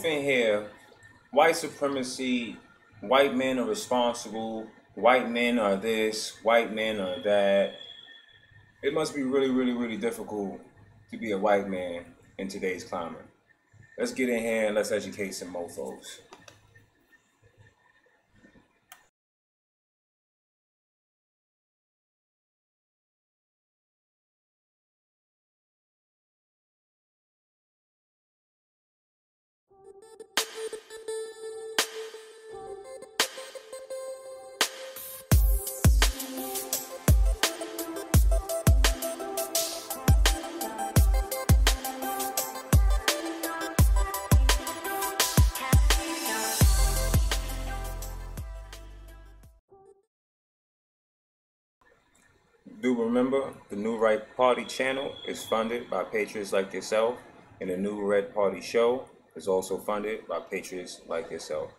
often hear white supremacy, white men are responsible, white men are this, white men are that. It must be really, really, really difficult to be a white man in today's climate. Let's get in here and let's educate some mofos. Do remember, the New Right Party channel is funded by patriots like yourself, and the New Red Party show is also funded by patriots like yourself.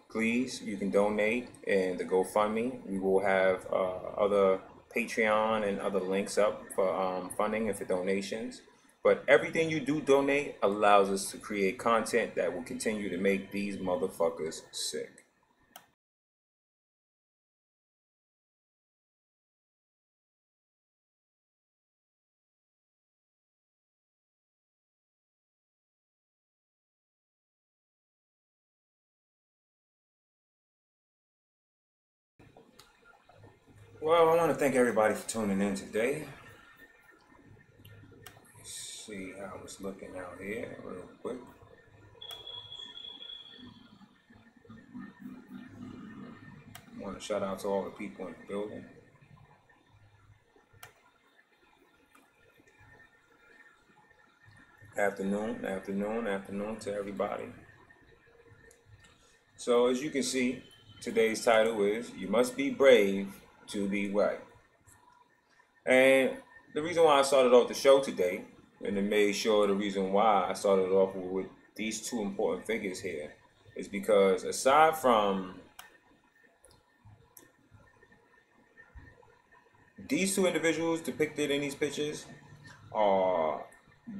Please, you can donate in the GoFundMe. We will have other Patreon and other links up for funding and for donations. But everything you do donate allows us to create content that will continue to make these motherfuckers sick. Well, I want to thank everybody for tuning in today. Let's see how it's looking out here real quick. I want to shout out to all the people in the building. Afternoon to everybody. So as you can see, today's title is You Must Be Brave to Be White. And the reason why I started off the show today, and it made sure the reason why I started off with these two important figures here, is because aside from these two individuals depicted in these pictures are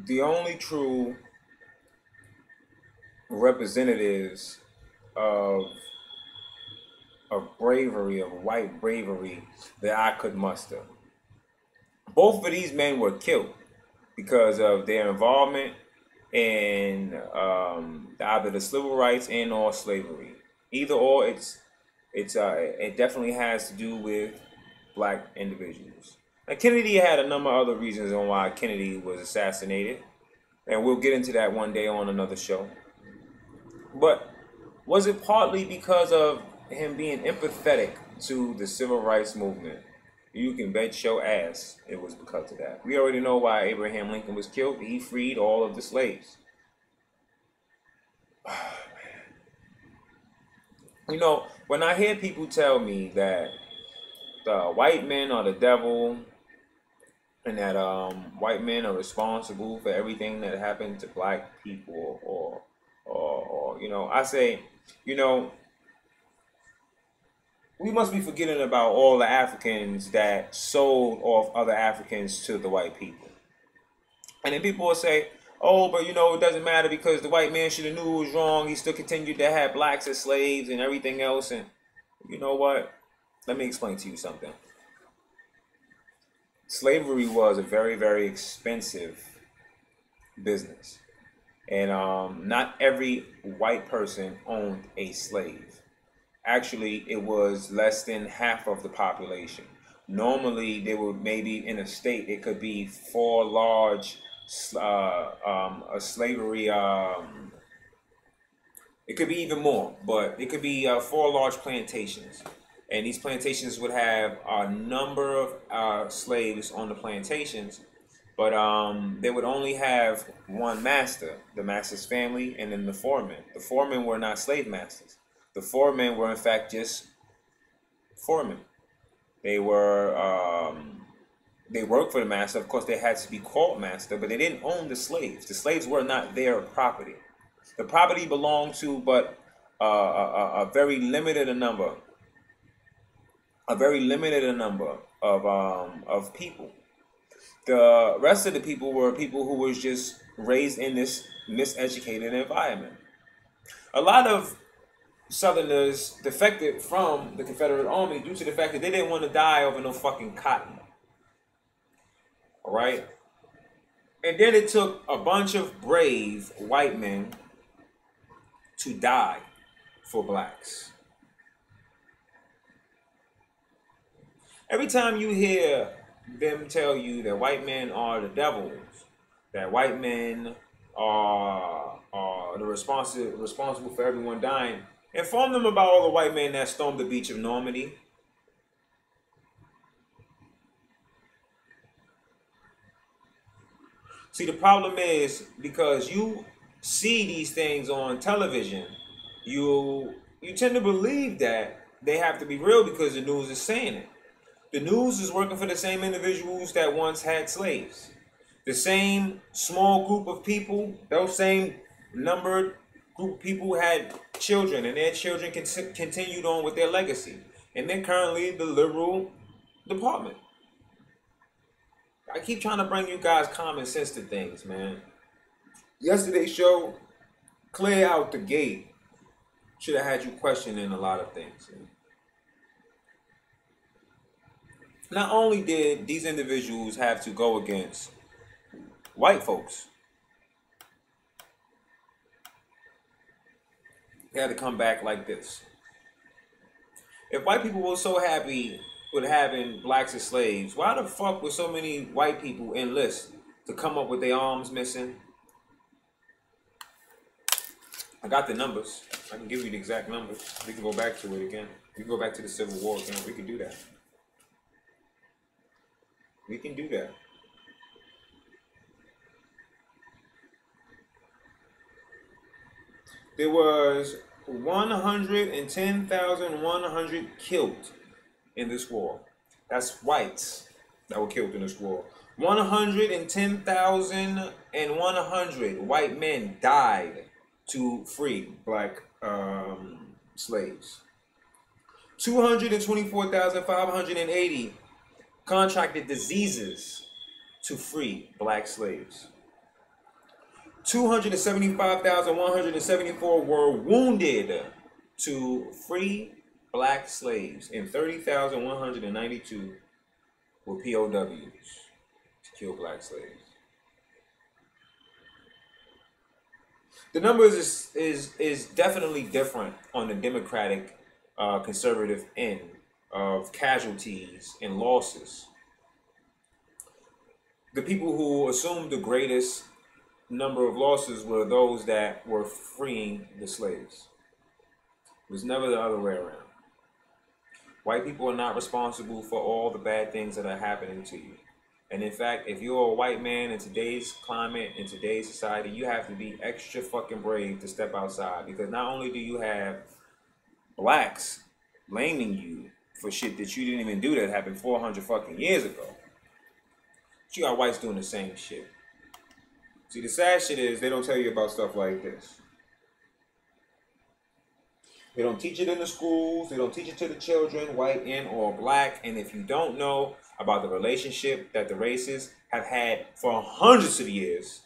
the only true representatives of bravery, of white bravery that I could muster. Both of these men were killed because of their involvement in either the civil rights and or slavery. Either or, it definitely has to do with black individuals. Now, Kennedy had a number of other reasons on why Kennedy was assassinated, and we'll get into that one day on another show. But was it partly because of him being empathetic to the civil rights movement? You can bet your ass it was because of that. We already know why Abraham Lincoln was killed. He freed all of the slaves. You know, when I hear people tell me that the white men are the devil and that white men are responsible for everything that happened to black people, or you know, I say, you know, we must be forgetting about all the Africans that sold off other Africans to the white people. And then people will say, oh, but you know, it doesn't matter because the white man should have knew it was wrong. He still continued to have blacks as slaves and everything else. And you know what? Let me explain to you something. Slavery was a very, very expensive business. And not every white person owned a slave. Actually, it was less than half of the population. Normally, they would maybe in a state, it could be four large slavery. It could be even more, but it could be four large plantations. And these plantations would have a number of slaves on the plantations, but they would only have one master, the master's family, and then the foremen. The foremen were not slave masters. The foremen were in fact just foremen. They were they worked for the master. Of course, they had to be called master, but they didn't own the slaves. The slaves were not their property. The property belonged to but a very limited number of people. The rest of the people were people who was just raised in this miseducated environment. A lot of Southerners defected from the Confederate Army due to the fact that they didn't want to die over no fucking cotton. All right? And then it took a bunch of brave white men to die for blacks. Every time you hear them tell you that white men are the devils, that white men are the responsible for everyone dying, inform them about all the white men that stormed the beach of Normandy. See, the problem is because you see these things on television, you tend to believe that they have to be real because the news is saying it. The news is working for the same individuals that once had slaves. The same small group of people, those same numbered group of people had children, and their children continued on with their legacy. And they're currently the liberal department. I keep trying to bring you guys common sense to things, man. Yesterday's show, clear out the gate, should have had you questioning a lot of things. Not only did these individuals have to go against white folks, they had to come back like this. If white people were so happy with having blacks as slaves, why the fuck would so many white people enlist to come up with their arms missing? I got the numbers. I can give you the exact numbers. We can go back to it again. We can go back to the Civil War again. We can do that. We can do that. There was 110,100 killed in this war. That's whites that were killed in this war. 110,100 white men died to free black slaves. 224,580 contracted diseases to free black slaves. 275,174 were wounded to free black slaves, and 30,192 were POWs to kill black slaves. The numbers is definitely different on the Democratic conservative end of casualties and losses. The people who assumed the greatest number of losses were those that were freeing the slaves. It was never the other way around. White people are not responsible for all the bad things that are happening to you. And in fact, if you're a white man in today's climate, in today's society, you have to be extra fucking brave to step outside. Because not only do you have blacks blaming you for shit that you didn't even do that happened 400 fucking years ago, but you got whites doing the same shit. See, the sad shit is they don't tell you about stuff like this. They don't teach it in the schools. They don't teach it to the children, white and or black. And if you don't know about the relationship that the races have had for hundreds of years,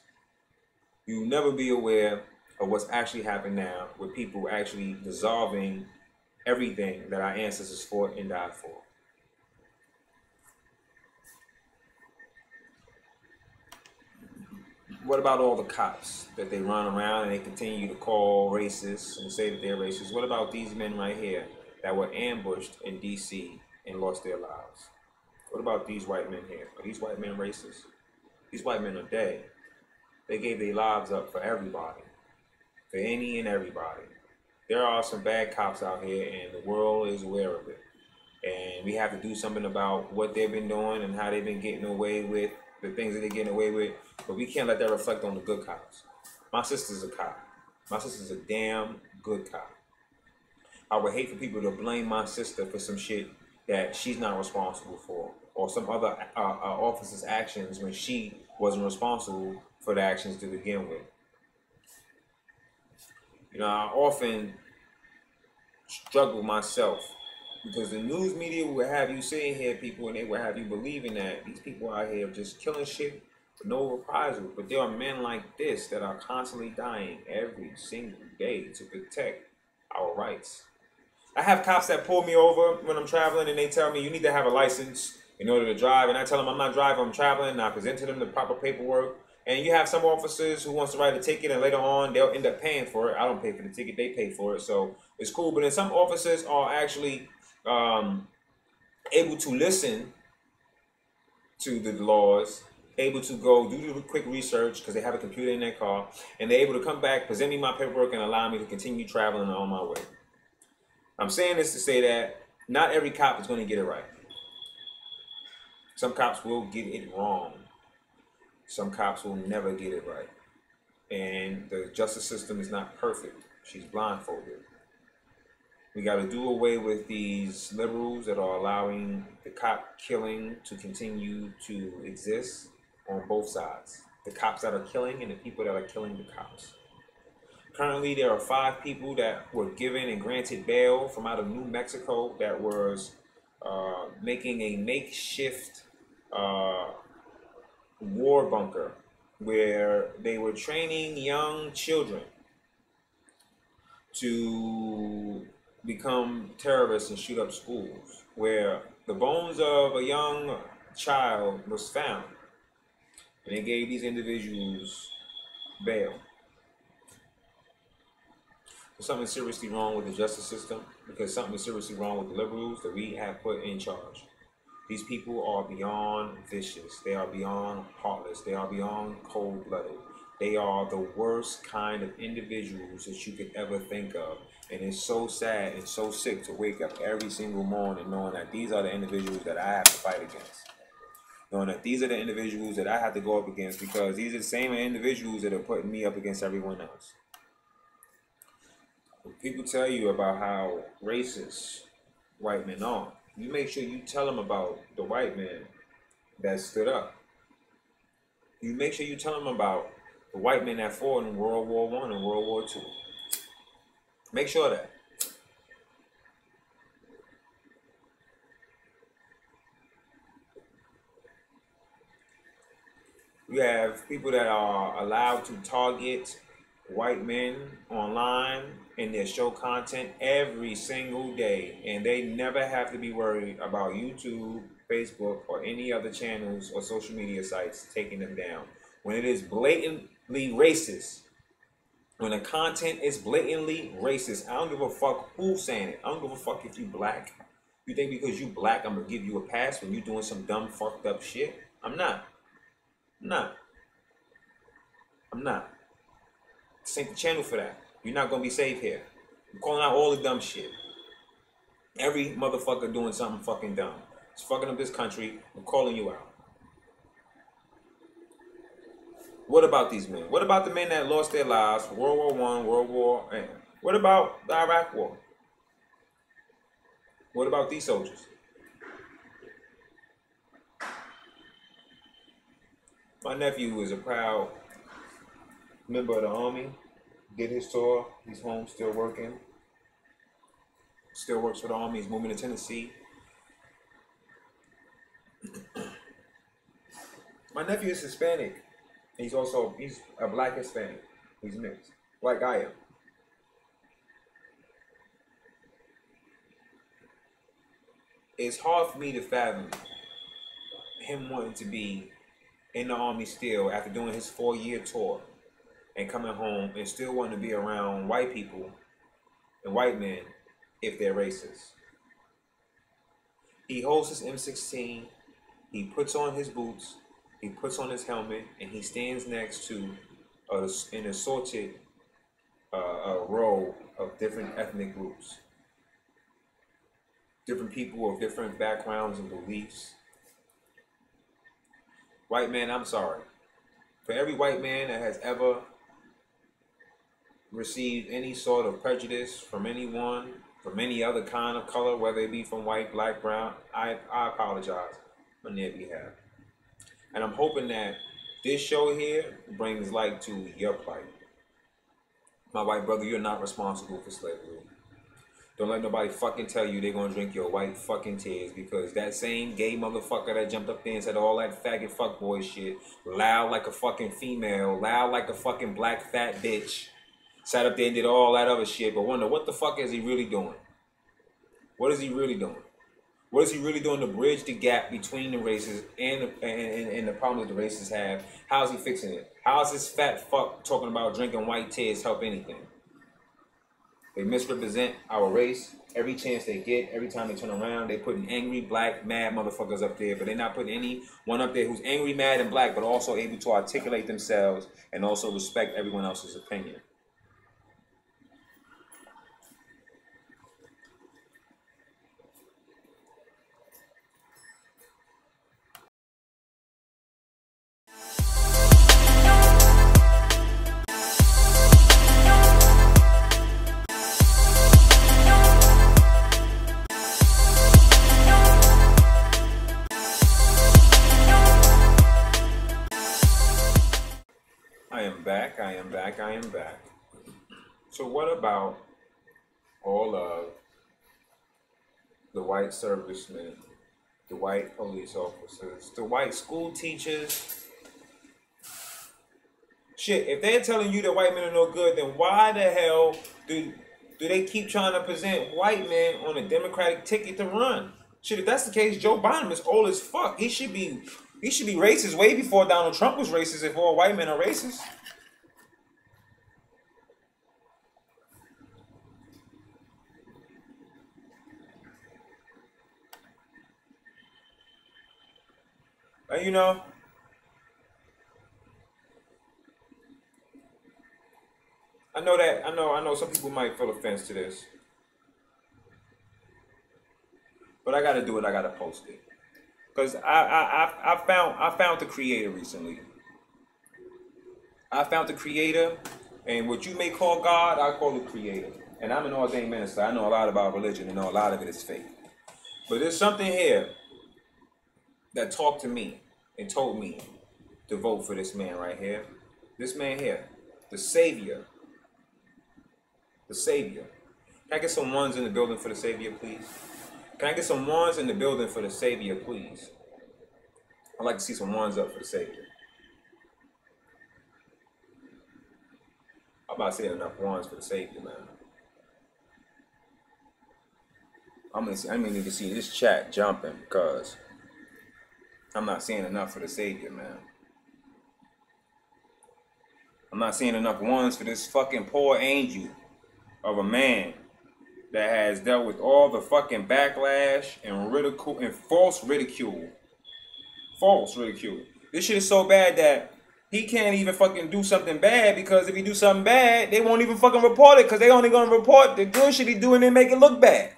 you'll never be aware of what's actually happening now with people actually dissolving everything that our ancestors fought and died for. What about all the cops that they run around and they continue to call racist and say that they're racist? What about these men right here that were ambushed in D.C. and lost their lives? What about these white men here? Are these white men racist? These white men are dead. They gave their lives up for everybody, for any and everybody. There are some bad cops out here and the world is aware of it. And we have to do something about what they've been doing and how they've been getting away with the things that they're getting away with, but we can't let that reflect on the good cops. My sister's a cop. My sister's a damn good cop. I would hate for people to blame my sister for some shit that she's not responsible for, or some other officer's actions when she wasn't responsible for the actions to begin with. You know, I often struggle myself because the news media will have you sitting here, people, and they will have you believing that these people out here just killing shit no reprisal. But there are men like this that are constantly dying every single day to protect our rights. I have cops that pull me over when I'm traveling and they tell me you need to have a license in order to drive. And I tell them I'm not driving, I'm traveling. And I present to them the proper paperwork. And you have some officers who wants to write a ticket and later on they'll end up paying for it. I don't pay for the ticket, they pay for it. So it's cool. But then some officers are actually able to listen to the laws, able to go do the quick research because they have a computer in their car, and they're able to come back, present me my paperwork, and allow me to continue traveling on my way. I'm saying this to say that not every cop is going to get it right. Some cops will get it wrong. Some cops will never get it right. And the justice system is not perfect. She's blindfolded. We got to do away with these liberals that are allowing the cop killing to continue to exist on both sides. The cops that are killing and the people that are killing the cops. Currently, there are 5 people that were given and granted bail from out of New Mexico that was making a makeshift war bunker where they were training young children to become terrorists and shoot up schools, where the bones of a young child was found, and they gave these individuals bail. There's something seriously wrong with the justice system, because something is seriously wrong with the liberals that we have put in charge. These people are beyond vicious. They are beyond heartless. They are beyond cold-blooded. They are the worst kind of individuals that you could ever think of. And it's so sad and so sick to wake up every single morning knowing that these are the individuals that I have to fight against. Knowing that these are the individuals that I have to go up against, because these are the same individuals that are putting me up against everyone else. When people tell you about how racist white men are, you make sure you tell them about the white man that stood up. You make sure you tell them about the white men that fought in World War I and World War II. Make sure that. You have people that are allowed to target white men online in their show content every single day, and they never have to be worried about YouTube, Facebook, or any other channels or social media sites taking them down. When it is blatantly racist, when the content is blatantly racist, I don't give a fuck who's saying it. I don't give a fuck if you black. You think because you black I'm gonna give you a pass when you doing some dumb fucked up shit? I'm not. This ain't the channel for that. You're not gonna be safe here. I'm calling out all the dumb shit. Every motherfucker doing something fucking dumb. It's fucking up this country. I'm calling you out. What about these men? What about the men that lost their lives for World War I, World War? What about the Iraq War? What about these soldiers? My nephew is a proud member of the Army. Did his tour. He's home, still working. Still works for the Army. He's moving to Tennessee. My nephew is Hispanic. He's a black Hispanic. He's mixed, like I am. It's hard for me to fathom him wanting to be in the Army still after doing his 4-year tour and coming home and still wanting to be around white people and white men if they're racist. He holds his M16, he puts on his boots, he puts on his helmet, and he stands next to an assorted row of different ethnic groups. Different people of different backgrounds and beliefs. White man, I'm sorry. For every white man that has ever received any sort of prejudice from anyone, from any other kind of color, whether it be from white, black, brown, I apologize on their behalf. And I'm hoping that this show here brings light to your plight. My white brother, you're not responsible for slavery. Don't let nobody fucking tell you they're gonna drink your white fucking tears, because that same gay motherfucker that jumped up there and said all that faggot fuckboy shit, loud like a fucking female, loud like a fucking black fat bitch, sat up there and did all that other shit, but wonder what the fuck is he really doing? What is he really doing? What is he really doing to bridge the gap between the races and the problems that the races have? How is he fixing it? How is this fat fuck talking about drinking white tears help anything? They misrepresent our race every chance they get. Every time they turn around, they putting angry, black, mad motherfuckers up there. But they're not putting anyone up there who's angry, mad, and black, but also able to articulate themselves and also respect everyone else's opinion. I am back. So what about all of the white servicemen, the white police officers, the white school teachers? Shit, if they're telling you that white men are no good, then why the hell do they keep trying to present white men on a Democratic ticket to run? Shit, if that's the case, Joe Biden is old as fuck. He should be racist way before Donald Trump was racist, if all white men are racist. You know, I know some people might feel offense to this, but I gotta do it. I gotta post it, because I found the creator recently. I found the creator, and what you may call God, I call the creator. And I'm an ordained minister. I know a lot about religion, and know a lot of it is fake. But there's something here that talked to me and told me to vote for this man right here. This man here, the Savior. The Savior. Can I get some ones in the building for the Savior, please? Can I get some ones in the building for the Savior, please? I'd like to see some ones up for the Savior. I'm about to say enough ones for the Savior, man. I'm gonna need to see this chat jumping, because I'm not seeing enough for the Savior, man. I'm not seeing enough ones for this fucking poor angel of a man that has dealt with all the fucking backlash and ridicule and false ridicule. False ridicule. This shit is so bad that he can't even fucking do something bad, because if he do something bad, they won't even fucking report it, because they only gonna report the good shit he doing and make it look bad.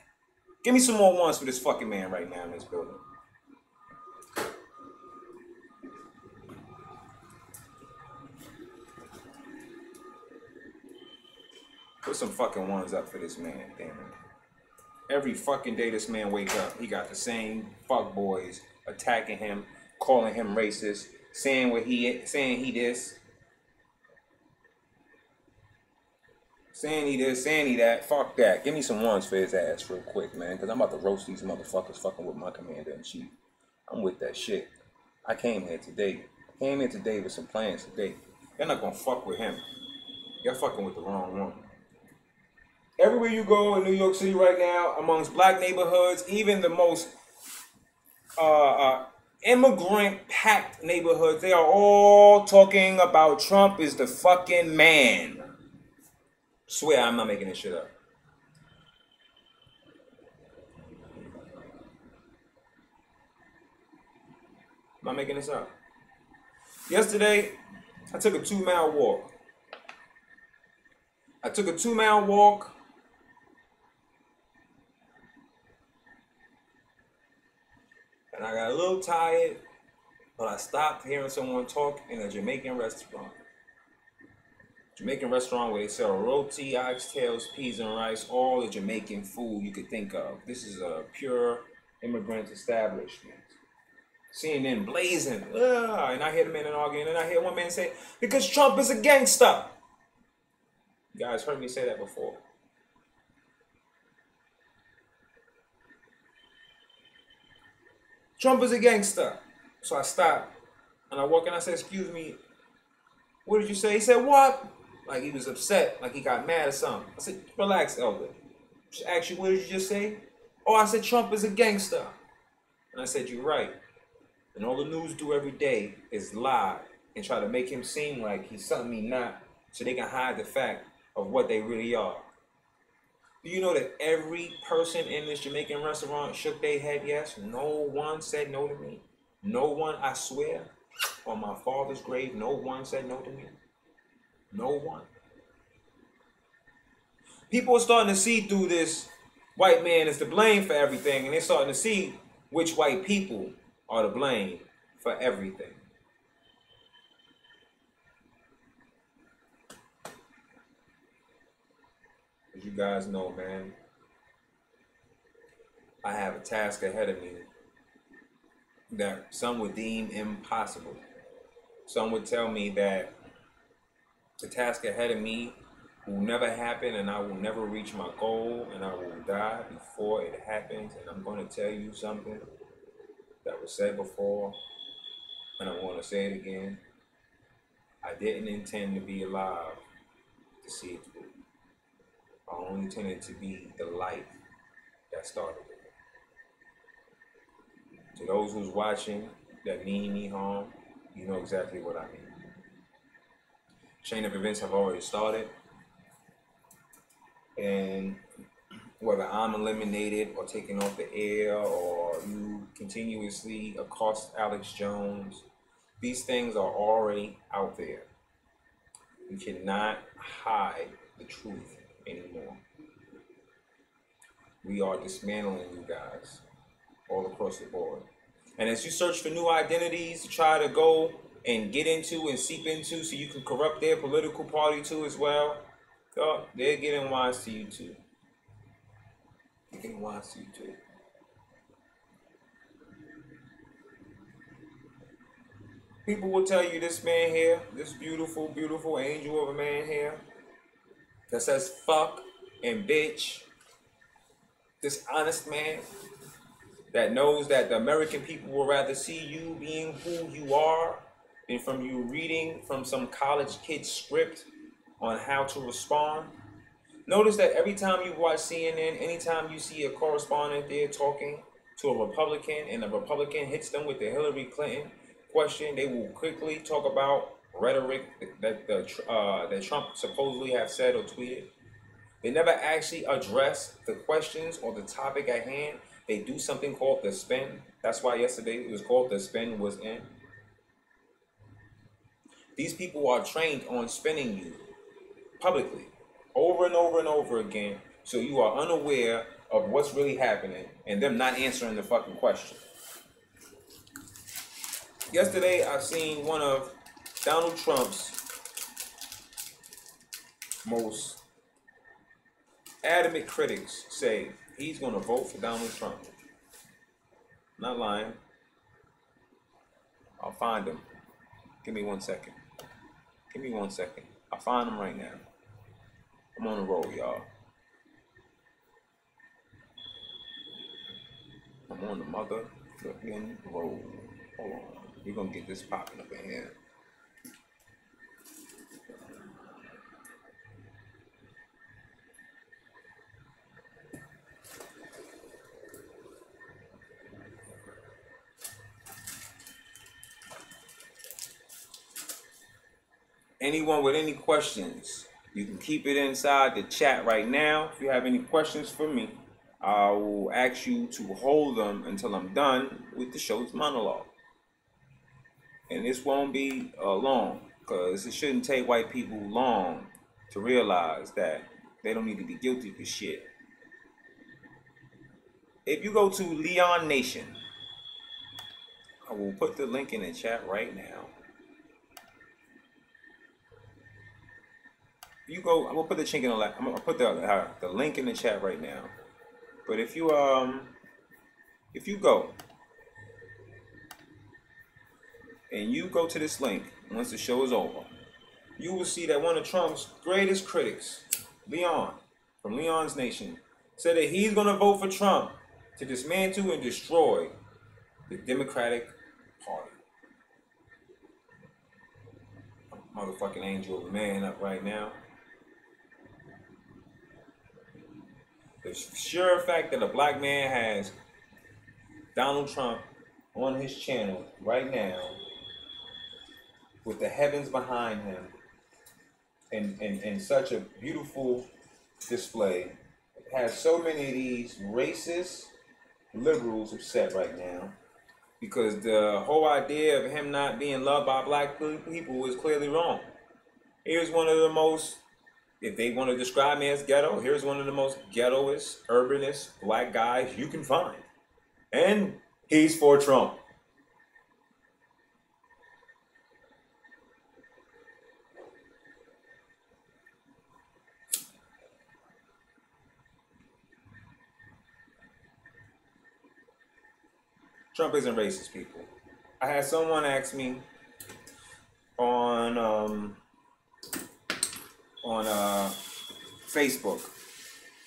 Give me some more ones for this fucking man right now in this building. Put some fucking ones up for this man, damn it. Every fucking day this man wake up, he got the same fuck boys attacking him, calling him racist, saying he this, saying he this, saying he that. Fuck that. Give me some ones for his ass real quick, man, because I'm about to roast these motherfuckers fucking with my commander-in-chief. I'm with that shit. I came here today. With some plans today. You're not gonna fuck with him. You're fucking with the wrong one. Everywhere you go in New York City right now, amongst black neighborhoods, even the most immigrant-packed neighborhoods, they are all talking about Trump is the fucking man. Swear I'm not making this shit up. I'm not making this up. Yesterday, I took a 2-mile walk. And I got a little tired, but I stopped hearing someone talk in a Jamaican restaurant. Jamaican restaurant where they sell roti, oxtails, peas and rice, all the Jamaican food you could think of. This is a pure immigrant establishment. CNN blazing, and I hear the men arguing, and I hear one man say, because Trump is a gangster. You guys heard me say that before. Trump is a gangster. So I stopped and I walk in. I said, excuse me, what did you say? He said, what? Like he was upset, like he got mad or something. I said, relax, elder. She asked you, what did you just say? Oh, I said, Trump is a gangster. And I said, you're right. And all the news do every day is lie and try to make him seem like he's something he's not, so they can hide the fact of what they really are. Do you know that every person in this Jamaican restaurant shook their head yes? No one said no to me. No one, I swear, on my father's grave, no one said no to me. No one. People are starting to see through this white man is to blame for everything, and they're starting to see which white people are to blame for everything. As you guys know, man, I have a task ahead of me that some would deem impossible. Some would tell me that the task ahead of me will never happen and I will never reach my goal and I will die before it happens. And I'm going to tell you something that was said before and I want to say it again. I didn't intend to be alive to see it through. I only intended to be the light that started it. To those who's watching that mean me harm, you know exactly what I mean. Chain of events have already started. And whether I'm eliminated or taken off the air or you continuously accost Alex Jones, these things are already out there. You cannot hide the truth anymore. We are dismantling you guys all across the board. And as you search for new identities to try to go and get into and seep into so you can corrupt their political party too as well, they're getting wise to you too. They're getting wise to you too. People will tell you this man here, this beautiful, beautiful angel of a man here that says fuck and bitch, this honest man that knows that the American people will rather see you being who you are than from you reading from some college kid's script on how to respond. Notice that every time you watch CNN, anytime you see a correspondent there talking to a Republican and a Republican hits them with the Hillary Clinton question, they will quickly talk about rhetoric that Trump supposedly have said or tweeted. They never actually address the questions or the topic at hand. They do something called the spin. That's why yesterday it was called the spin was in. These people are trained on spinning you publicly over and over and over again, so you are unaware of what's really happening and them not answering the fucking question. Yesterday, I've seen one of Donald Trump's most adamant critics say he's going to vote for Donald Trump. Not lying. I'll find him. Give me 1 second. Give me 1 second. I'll find him right now. I'm on the roll, y'all. I'm on the motherfucking roll. Hold on. We're going to get this popping up in here. Anyone with any questions, you can keep it inside the chat right now. If you have any questions for me, I will ask you to hold them until I'm done with the show's monologue. And this won't be long, because it shouldn't take white people long to realize that they don't need to be guilty for shit. If you go to Leon Nation, I will put the link in the chat right now. You go. I'm gonna put the chink in the. I'm gonna put the link in the chat right now. But if you go and you go to this link once the show is over, you will see that one of Trump's greatest critics, Leon from Leon's Nation, said that he's gonna vote for Trump to dismantle and destroy the Democratic Party. Motherfucking angel of a man up right now. The sure fact that a black man has Donald Trump on his channel right now with the heavens behind him and such a beautiful display. It has so many of these racist liberals upset right now because the whole idea of him not being loved by black people is clearly wrong. Here's one of the most, if they want to describe me as ghetto, here's one of the most ghettoest, urbanist black guys you can find. And he's for Trump. Trump isn't racist, people. I had someone ask me on Facebook,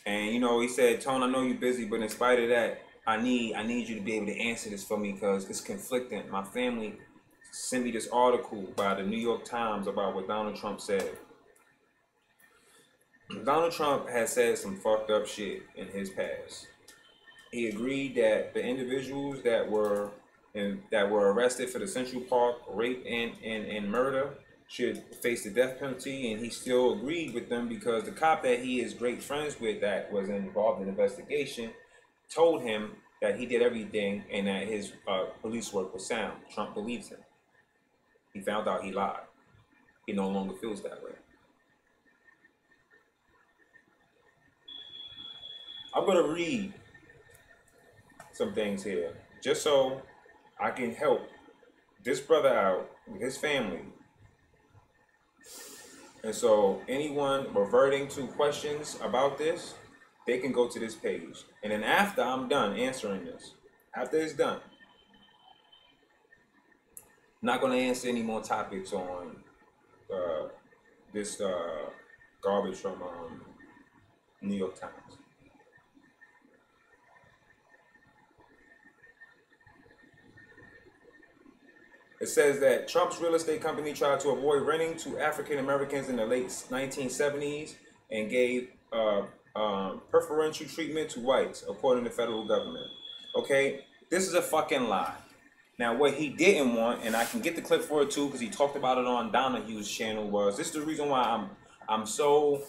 and you know, he said, "Tone, I know you're busy, but in spite of that, I need you to be able to answer this for me because it's conflicting. My family sent me this article by the New York Times about what Donald Trump said. Donald Trump has said some fucked up shit in his past. He agreed that the individuals that were arrested for the Central Park rape and murder should face the death penalty, and he still agreed with them because the cop that he is great friends with that was involved in the investigation told him that he did everything and that his police work was sound. Trump believes him. He found out he lied. He no longer feels that way. I'm going to read some things here just so I can help this brother out with his family. And so anyone reverting to questions about this, they can go to this page. And then after I'm done answering this, after it's done, I'm not going to answer any more topics on this garbage from New York Times. It says that Trump's real estate company tried to avoid renting to African Americans in the late 1970s and gave preferential treatment to whites, according to federal government. Okay, this is a fucking lie. Now, what he didn't want, and I can get the clip for it too, because he talked about it on Donahue's channel, was this is the reason why I'm so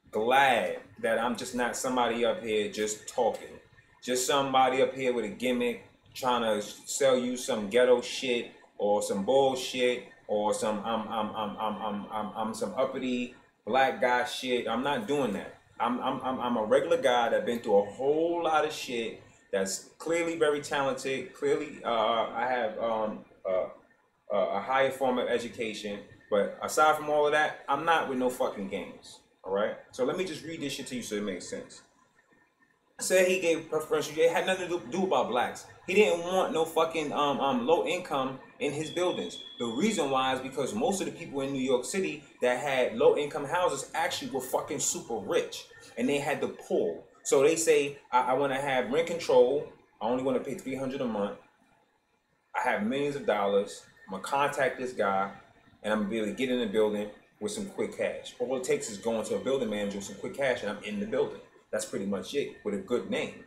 glad that I'm just not somebody up here just talking, just somebody up here with a gimmick, trying to sell you some ghetto shit or some bullshit or some I'm some uppity black guy shit. I'm not doing that. I'm a regular guy that been through a whole lot of shit. That's clearly very talented. Clearly, I have a higher form of education. But aside from all of that, I'm not with no fucking games. All right. So let me just read this shit to you so it makes sense. Said he gave preferential. It had nothing to do about blacks. He didn't want no fucking low income in his buildings. The reason why is because most of the people in New York City that had low income houses actually were fucking super rich, and they had the pull. So they say, I want to have rent control. I only want to pay $300 a month. I have millions of dollars. I'm gonna contact this guy, and I'm gonna be able to get in the building with some quick cash. All it takes is going to a building manager with some quick cash, and I'm in the building. That's pretty much it, with a good name.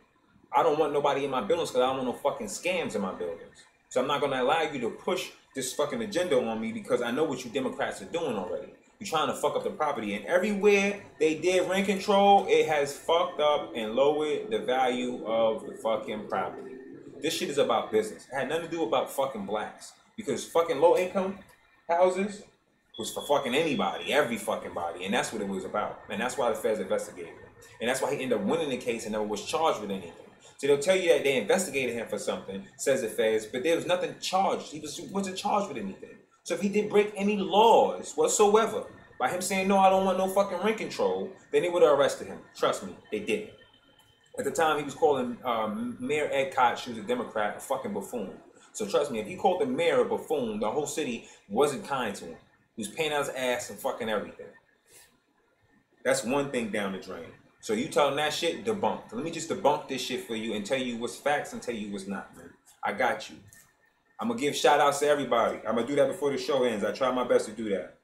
I don't want nobody in my buildings because I don't want no fucking scams in my buildings. So I'm not going to allow you to push this fucking agenda on me because I know what you Democrats are doing already. You're trying to fuck up the property. And everywhere they did rent control, it has fucked up and lowered the value of the fucking property. This shit is about business. It had nothing to do about fucking blacks. Because fucking low income houses was for fucking anybody, every fucking body. And that's what it was about. And that's why the feds investigated him. And that's why he ended up winning the case and never was charged with anything. So they'll tell you that they investigated him for something, says the feds, but there was nothing charged. He wasn't charged with anything. So if he didn't break any laws whatsoever, by him saying, no, I don't want no fucking rent control, then they would have arrested him. Trust me, they didn't. At the time, he was calling Mayor Ed Koch, who was a Democrat, a fucking buffoon. So trust me, if he called the mayor a buffoon, the whole city wasn't kind to him. He was paying out his ass and fucking everything. That's one thing down the drain. So you tell them that shit, debunked. Let me just debunk this shit for you and tell you what's facts and tell you what's not, man. I got you. I'm going to give shout outs to everybody. I'm going to do that before the show ends. I try my best to do that.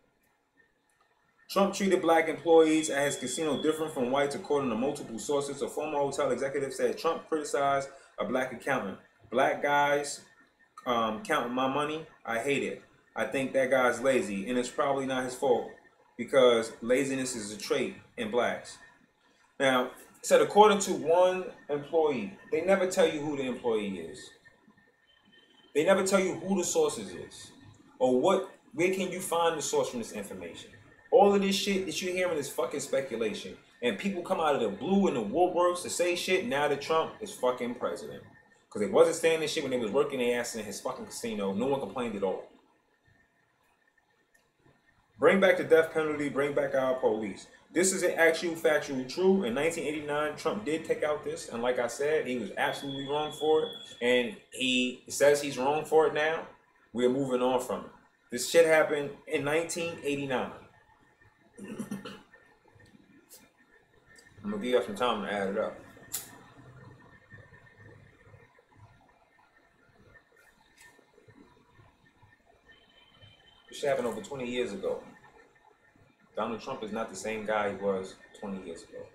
Trump treated black employees at his casino different from whites, according to multiple sources. A former hotel executive said Trump criticized a black accountant. Black guys counting my money, I hate it. I think that guy's lazy, and it's probably not his fault because laziness is a trait in blacks. Now, said according to one employee, they never tell you who the employee is. They never tell you who the sources is or where can you find the source from this information. All of this shit that you're hearing is fucking speculation. And people come out of the blue and the woodworks to say shit now that Trump is fucking president. Because they wasn't saying this shit when they was working their ass in his fucking casino. No one complained at all. Bring back the death penalty. Bring back our police. This is an actual factual true. In 1989, Trump did take out this. And like I said, he was absolutely wrong for it. And he says he's wrong for it now. We're moving on from it. This shit happened in 1989. I'm going to give you some time to add it up. This shit happened over 20 years ago. Donald Trump is not the same guy he was 20 years ago.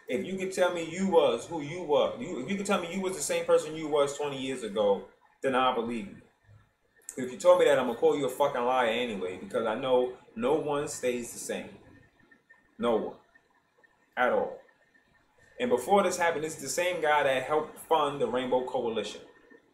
If you could tell me you was who you were, if you could tell me you was the same person you was 20 years ago, then I'll believe you. If you told me that, I'm going to call you a fucking liar anyway, because I know no one stays the same. No one. At all. And before this happened, this is the same guy that helped fund the Rainbow Coalition.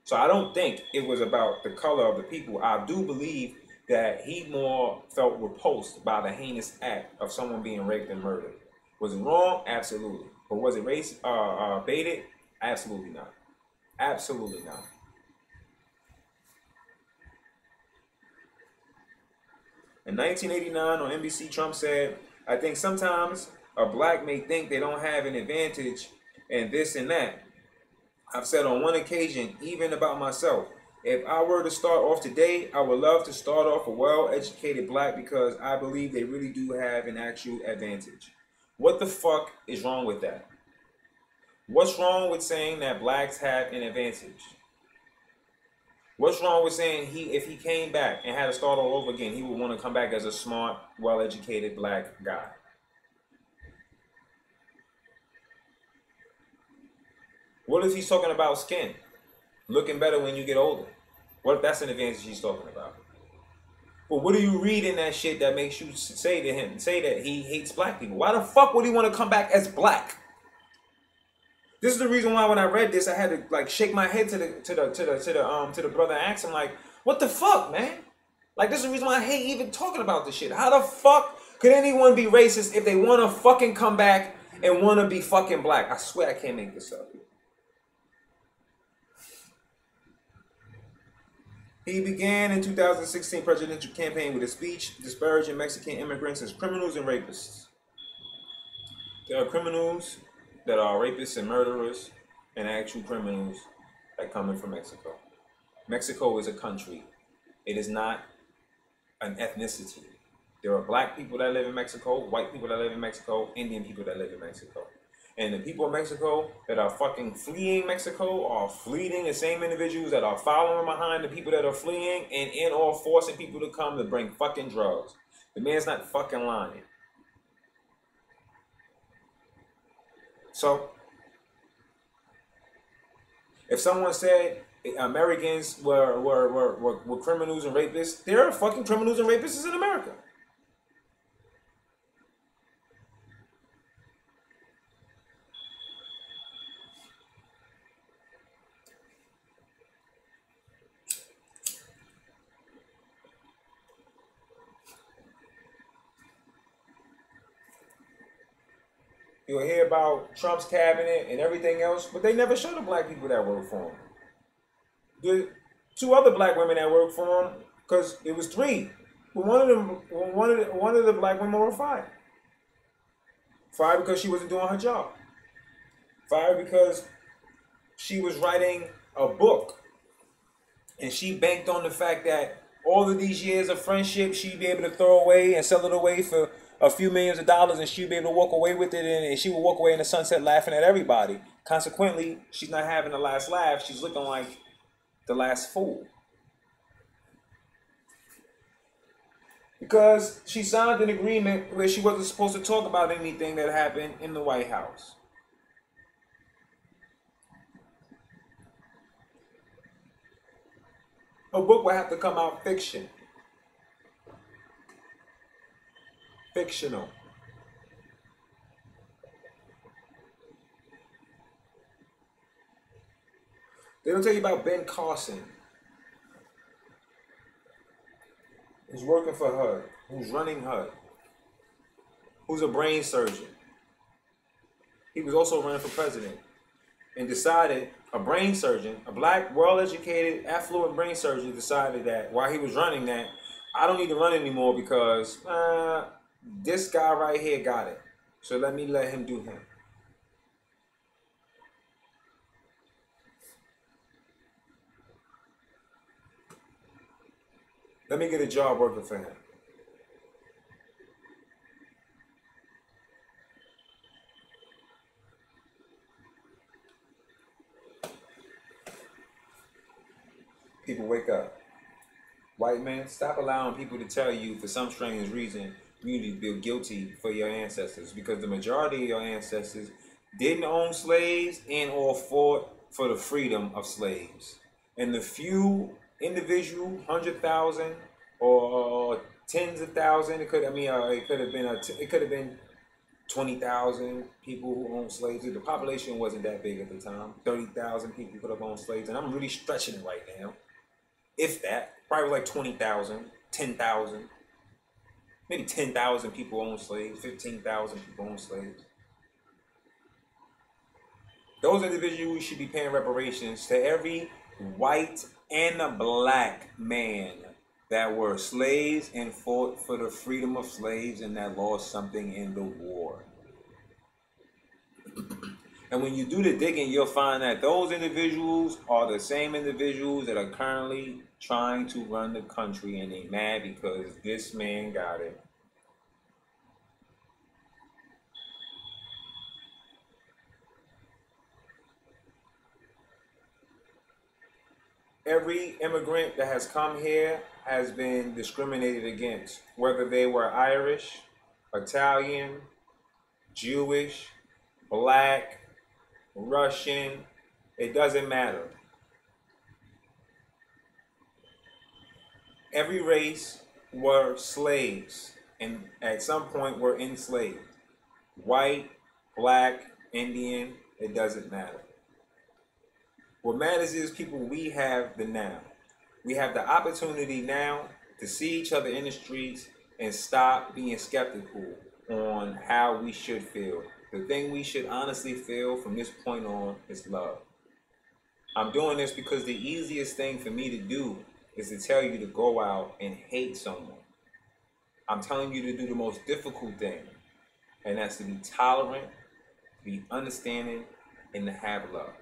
So I don't think it was about the color of the people. I do believe that he more felt repulsed by the heinous act of someone being raped and murdered. Was it wrong? Absolutely. But was it baited? Absolutely not. Absolutely not. In 1989 on NBC, Trump said, I think sometimes a black may think they don't have an advantage and this and that. I've said on one occasion, even about myself, if I were to start off today, I would love to start off a well-educated black because I believe they really do have an actual advantage. What the fuck is wrong with that? What's wrong with saying that blacks have an advantage? What's wrong with saying if he came back and had to start all over again, he would want to come back as a smart, well-educated black guy? What if he's talking about skin? Looking better when you get older. What if that's an advantage he's talking about? But what do you read in that shit that makes you say that he hates black people? Why the fuck would he want to come back as black? This is the reason why when I read this, I had to like shake my head to the brother and ask him like, what the fuck, man? Like, this is the reason why I hate even talking about this shit. How the fuck could anyone be racist if they want to fucking come back and want to be fucking black? I swear I can't make this up. He began in 2016 presidential campaign with a speech disparaging Mexican immigrants as criminals and rapists. There are criminals that are rapists and murderers and actual criminals that come in from Mexico. Mexico is a country. It is not an ethnicity. There are black people that live in Mexico, white people that live in Mexico, Indian people that live in Mexico. And the people of Mexico that are fucking fleeing Mexico are fleeing the same individuals that are following behind the people that are fleeing and in or forcing people to come to bring fucking drugs. The man's not fucking lying. So, if someone said Americans were criminals and rapists, there are fucking criminals and rapists in America. You'll hear about Trump's cabinet and everything else, but they never show the black people that work for him. The two other black women that work for him, because it was three, but one of the black women were fired. Fired because she wasn't doing her job. Fired because she was writing a book, and she banked on the fact that all of these years of friendship she'd be able to throw away and sell it away for a few millions of dollars, and she'd be able to walk away with it, and she would walk away in the sunset laughing at everybody. Consequently, she's not having the last laugh. She's looking like the last fool. Because she signed an agreement where she wasn't supposed to talk about anything that happened in the White House. Her book would have to come out fiction. Fictional. They don't tell you about Ben Carson, who's working for HUD, who's running HUD, who's a brain surgeon. He was also running for president and decided, a brain surgeon, a black, well-educated, affluent brain surgeon decided that while he was running that, I don't need to run anymore because this guy right here got it. So let him do him. Let me get a job working for him. People, wake up. White man, stop allowing people to tell you for some strange reason you need to feel guilty for your ancestors, because the majority of your ancestors didn't own slaves and or fought for the freedom of slaves. And the few individual 100,000 or tens of thousands, it could have been 20,000 people who owned slaves. The population wasn't that big at the time. 30,000 people could have owned slaves, and I'm really stretching it right now. If that, probably like 20,000, 10,000, maybe 10,000 people own slaves, 15,000 people own slaves. Those individuals should be paying reparations to every white and black man that were slaves and fought for the freedom of slaves and that lost something in the war. And when you do the digging, you'll find that those individuals are the same individuals that are currently trying to run the country, and they mad because this man got it. Every immigrant that has come here has been discriminated against, whether they were Irish, Italian, Jewish, black, Russian, it doesn't matter. Every race were slaves and at some point were enslaved. White, black, Indian, it doesn't matter. What matters is, people, we have the now. We have the opportunity now to see each other in the streets and stop being skeptical on how we should feel. The thing we should honestly feel from this point on is love. I'm doing this because the easiest thing for me to do is to tell you to go out and hate someone. I'm telling you to do the most difficult thing, and that's to be tolerant, be understanding, and to have love.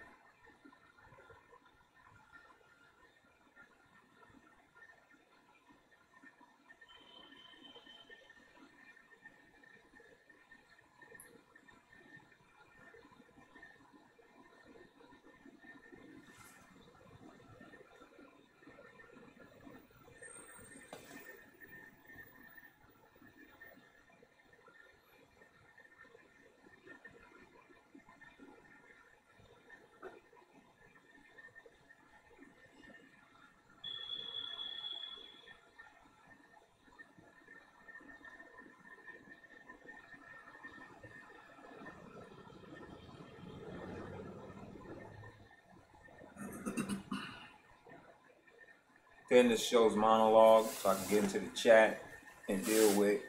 Then this show's monologue, so I can get into the chat and deal with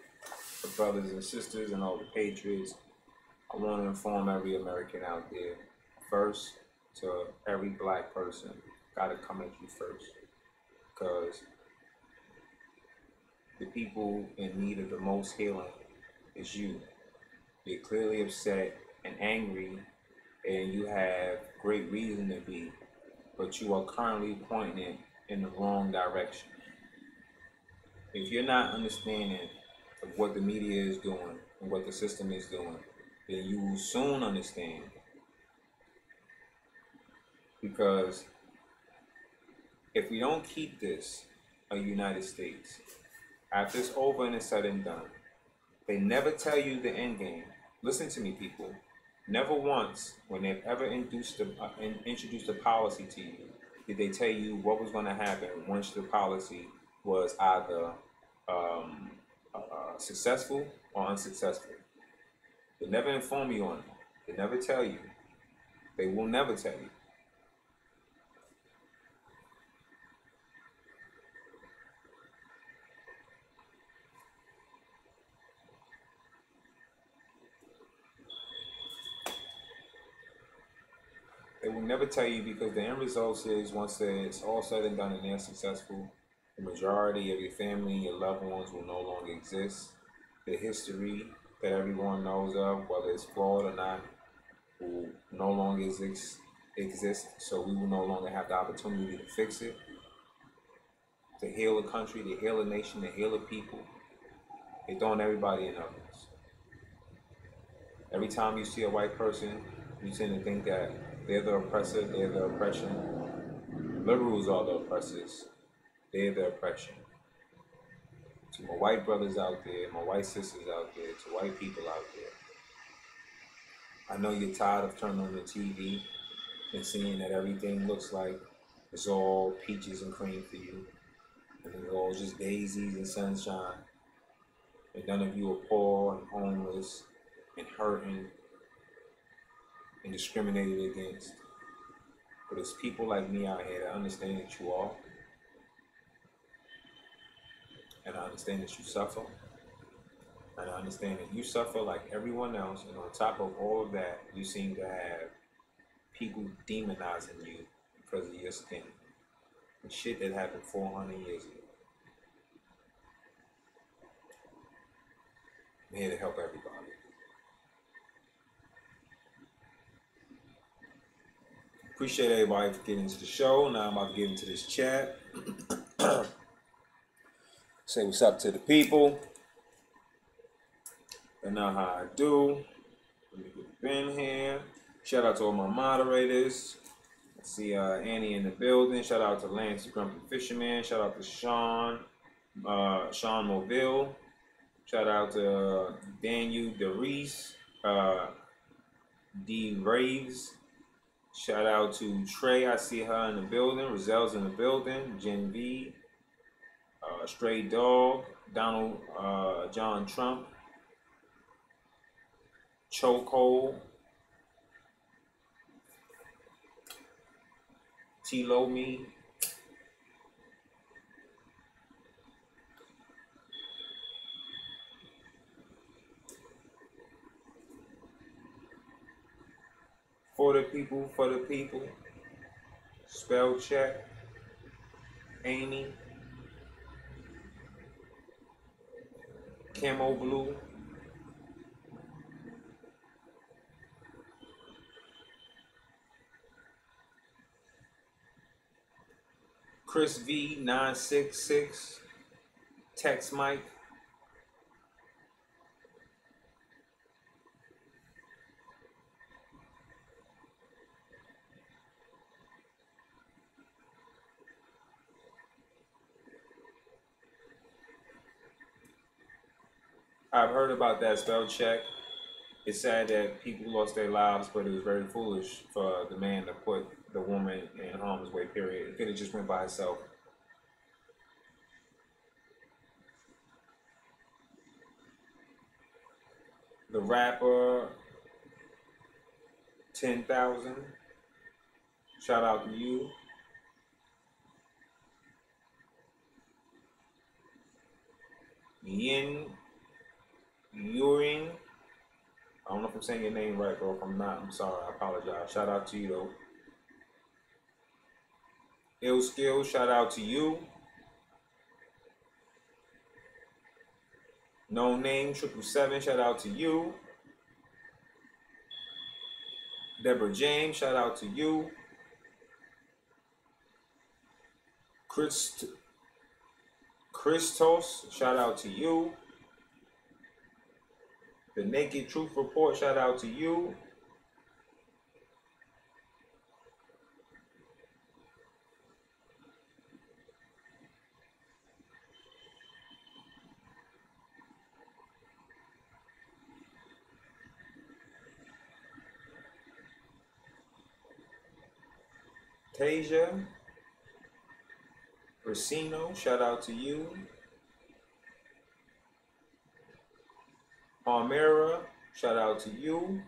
the brothers and sisters and all the patriots. I want to inform every American out there, first, to every black person, gotta come at you first, because the people in need of the most healing is you. You're clearly upset and angry, and you have great reason to be, but you are currently pointing it in the wrong direction. If you're not understanding of what the media is doing and what the system is doing, then you will soon understand. Because if we don't keep this a United States, after it's over and it's said and done, they never tell you the end game. Listen to me, people. Never once, when they've ever introduced a policy to you, did they tell you what was going to happen once the policy was either successful or unsuccessful. They never inform you on it. They never tell you. They will never tell you. They will never tell you because the end result is once it's all said and done and they're successful, the majority of your family and your loved ones will no longer exist. The history that everyone knows of, whether it's flawed or not, will no longer exist. So we will no longer have the opportunity to fix it, to heal a country, to heal a nation, to heal a people. They're throwing everybody in ovens. Every time you see a white person, you tend to think that they're the oppressor, they're the oppression. Liberals are the oppressors, they're the oppression. To my white brothers out there, my white sisters out there, to white people out there, I know you're tired of turning on the TV and seeing that everything looks like it's all peaches and cream for you, and it's all just daisies and sunshine, and none of you are poor and homeless and hurting and discriminated against. But it's people like me out here that understand that you are, and I understand that you suffer, and I understand that you suffer like everyone else, and on top of all of that, you seem to have people demonizing you because of your skin. And shit that happened 400 years ago. I'm here to help everybody. Appreciate everybody for getting into the show. Now I'm about to get into this chat. Say what's up to the people. They know how I do. Let me get Ben here. Shout out to all my moderators. I see Annie in the building. Shout out to Lance the Grumpy Fisherman. Shout out to Sean Mobile. Shout out to Daniel DeReese, D Raves. Shout out to Trey. I see her in the building. Rozelle's in the building. Jen V. Stray Dog. Donald John Trump. Chokehold. T-Lo Me. For the people, for the people. Spell check. Amy. Camo Blue. Chris V 966. Text Mike. I've heard about that spell check. It's sad that people lost their lives, but it was very foolish for the man to put the woman in harm's way, period. It could have just went by itself. The rapper, 10,000. Shout out to you. Yin Yuring. I don't know if I'm saying your name right, bro. If I'm not, I'm sorry. I apologize. Shout out to you, though. Ill Skill, shout out to you. No Name, 777, shout out to you. Deborah James, shout out to you. Christos, shout out to you. The Naked Truth Report, shout out to you. Tasia Racino, shout out to you. Palmera, shout out to you.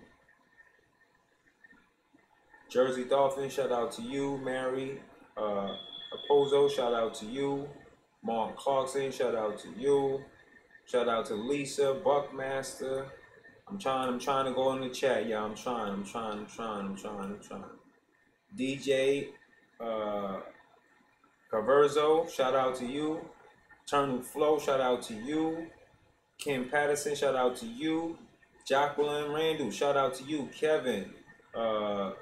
Jersey Dolphin, shout out to you. Mary Opozo, shout out to you. Mark Clarkson, shout out to you. Shout out to Lisa Buckmaster. I'm trying to go in the chat. Yeah, I'm trying. DJ Caverzo, shout out to you. Eternal Flow, shout out to you. Kim Patterson, shout out to you. Jacqueline Randall, shout out to you. Kevin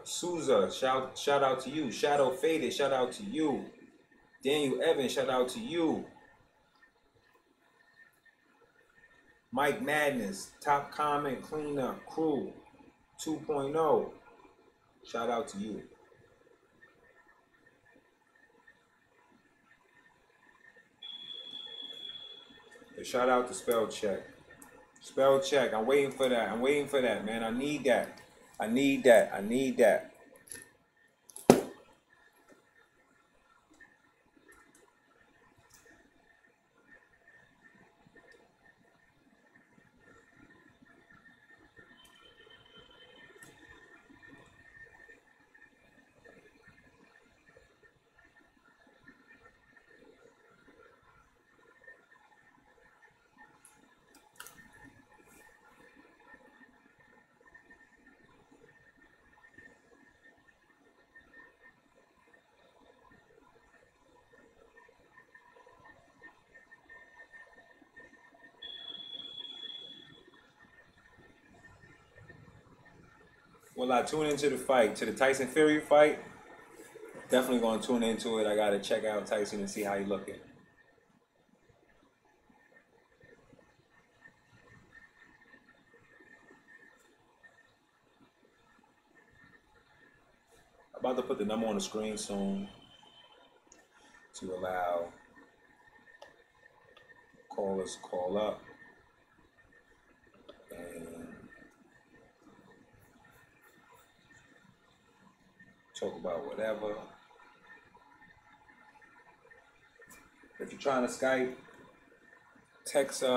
Souza, shout out to you. Shadow Faded, shout out to you. Daniel Evans, shout out to you. Mike Madness, Top Comment Cleanup Crew 2.0, shout out to you. Shout out to Spell Check. Spell Check. I'm waiting for that, man. I need that. Will I tune into the fight, to the Tyson Fury fight? Definitely gonna tune into it. I gotta check out Tyson and see how he looking. I'm about to put the number on the screen soon to allow callers to call up and talk about whatever. If you're trying to Skype, text. If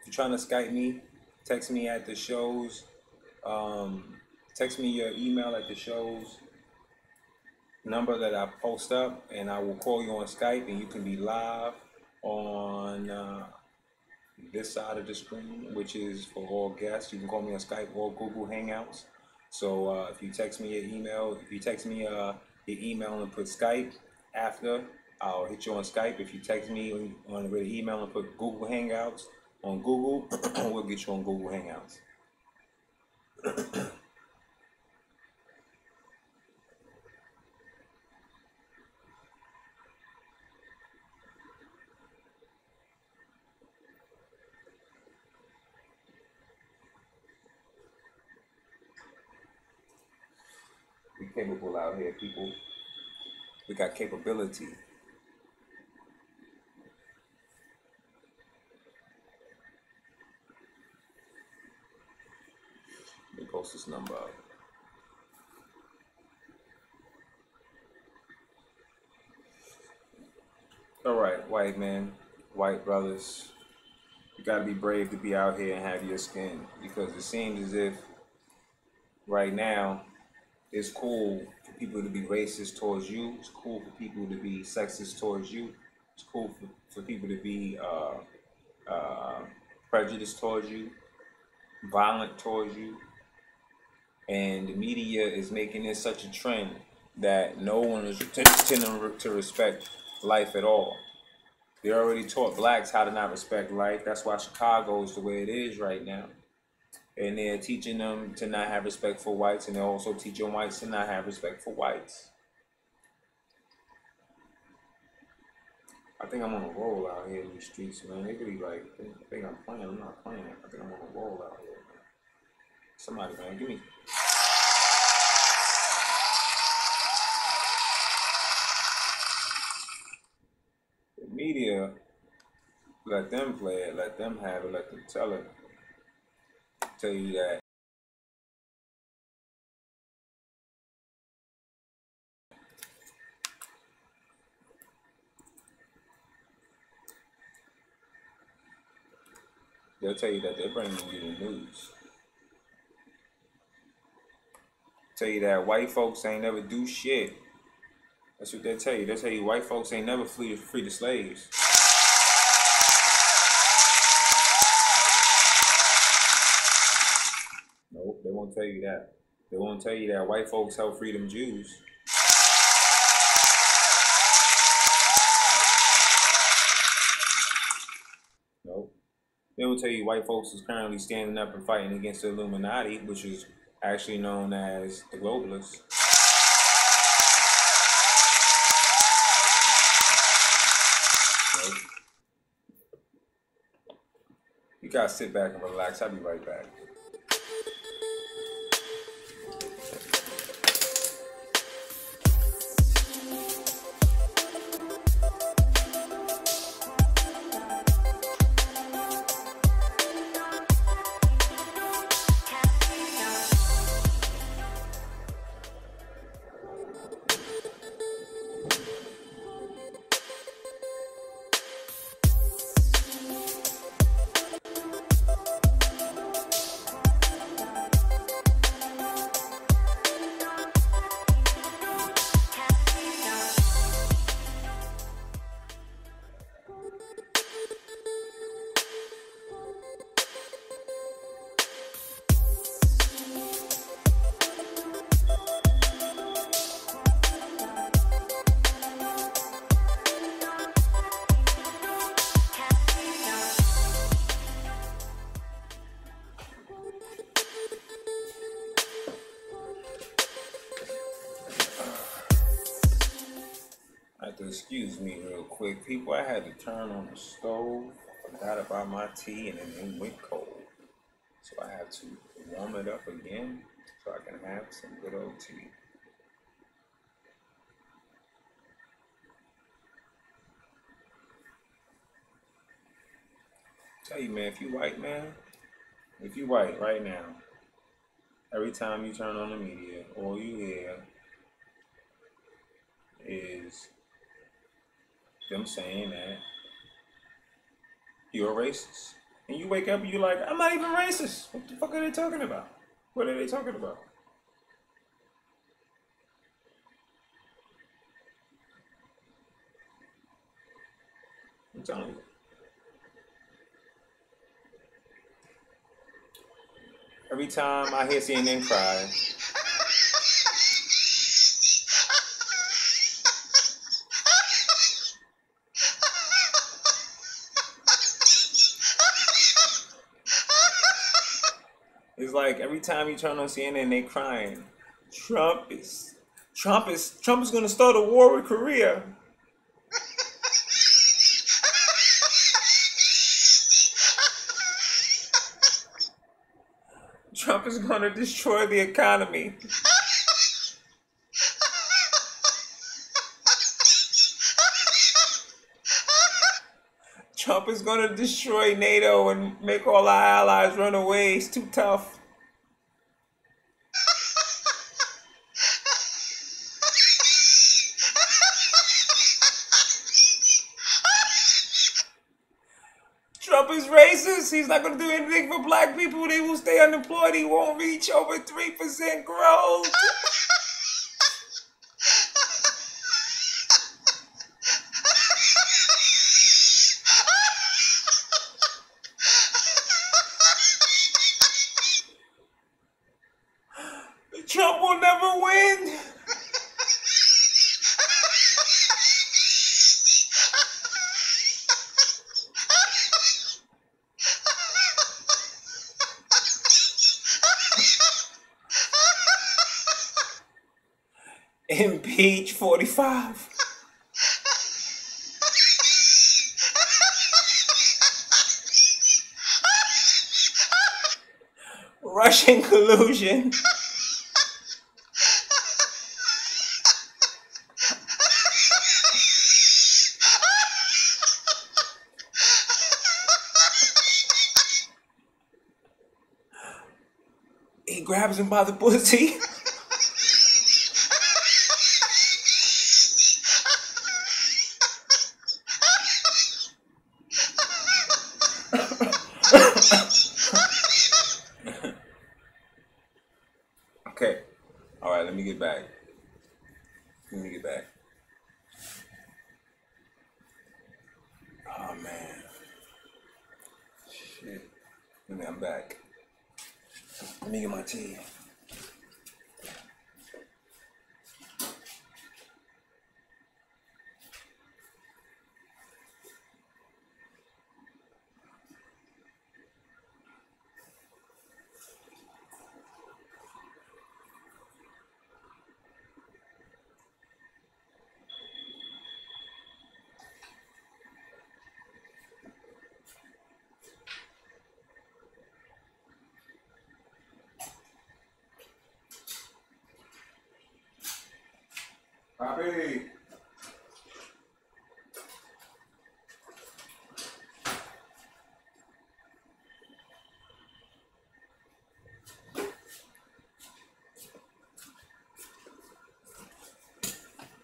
you're trying to Skype me, text me at the shows. Text me your email at the shows number that I post up, and I will call you on Skype, and you can be live on this side of the screen, which is for all guests. You can call me on Skype or Google Hangouts. So if you text me your email, your email and put Skype after, I'll hit you on Skype. If you text me on the email and put Google Hangouts on Google, we'll get you on Google Hangouts. We capable out here, people. We got capability. Let me post this number up. All right, white man, white brothers, you gotta be brave to be out here and have your skin, because it seems as if right now it's cool for people to be racist towards you. It's cool for people to be sexist towards you. It's cool for people to be prejudiced towards you, violent towards you. And the media is making this such a trend that no one is tending to respect life at all. They already taught blacks how to not respect life. That's why Chicago is the way it is right now. And they're teaching them to not have respect for whites, and they're also teaching whites to not have respect for whites. I think I'm on a roll out here in these streets, man. They really like, think I'm playing. I'm not playing. I think I'm on a roll out here, man. Somebody, man, give me. The media, let them play it, let them have it, let them tell it. Tell you that They'll tell you that they're bringing you the news. Tell you that white folks ain't never do shit. That's what they'll tell you. They'll tell you white folks ain't never free the slaves. Nope, they won't tell you that. They won't tell you that white folks helped free them Jews. Nope. They will tell you white folks is currently standing up and fighting against the Illuminati, which is actually known as the globalists. Nope. You gotta sit back and relax. I'll be right back. Excuse me real quick, people. I had to turn on the stove. I forgot about my tea and it went cold. So I have to warm it up again so I can have some good old tea. Tell you, man, if you white right now, every time you turn on the media, all you hear is them saying that you're a racist. And you wake up and you're like, I'm not even racist. What the fuck are they talking about? What are they talking about? I'm telling you. Every time I hear CNN cry, it's like every time you turn on CNN, they crying. Trump is gonna start a war with Korea. Trump is gonna destroy the economy. Trump is gonna destroy NATO and make all our allies run away. He's too tough. Trump is racist. He's not gonna do anything for black people. They will stay unemployed. He won't reach over 3% growth. Trump will never win. Impeach 45. Russian collusion. He grabs him by the pussy. Okay. All right, let me get back. Oh, man. Shit. I'm back. Let me get my tea. Poppy!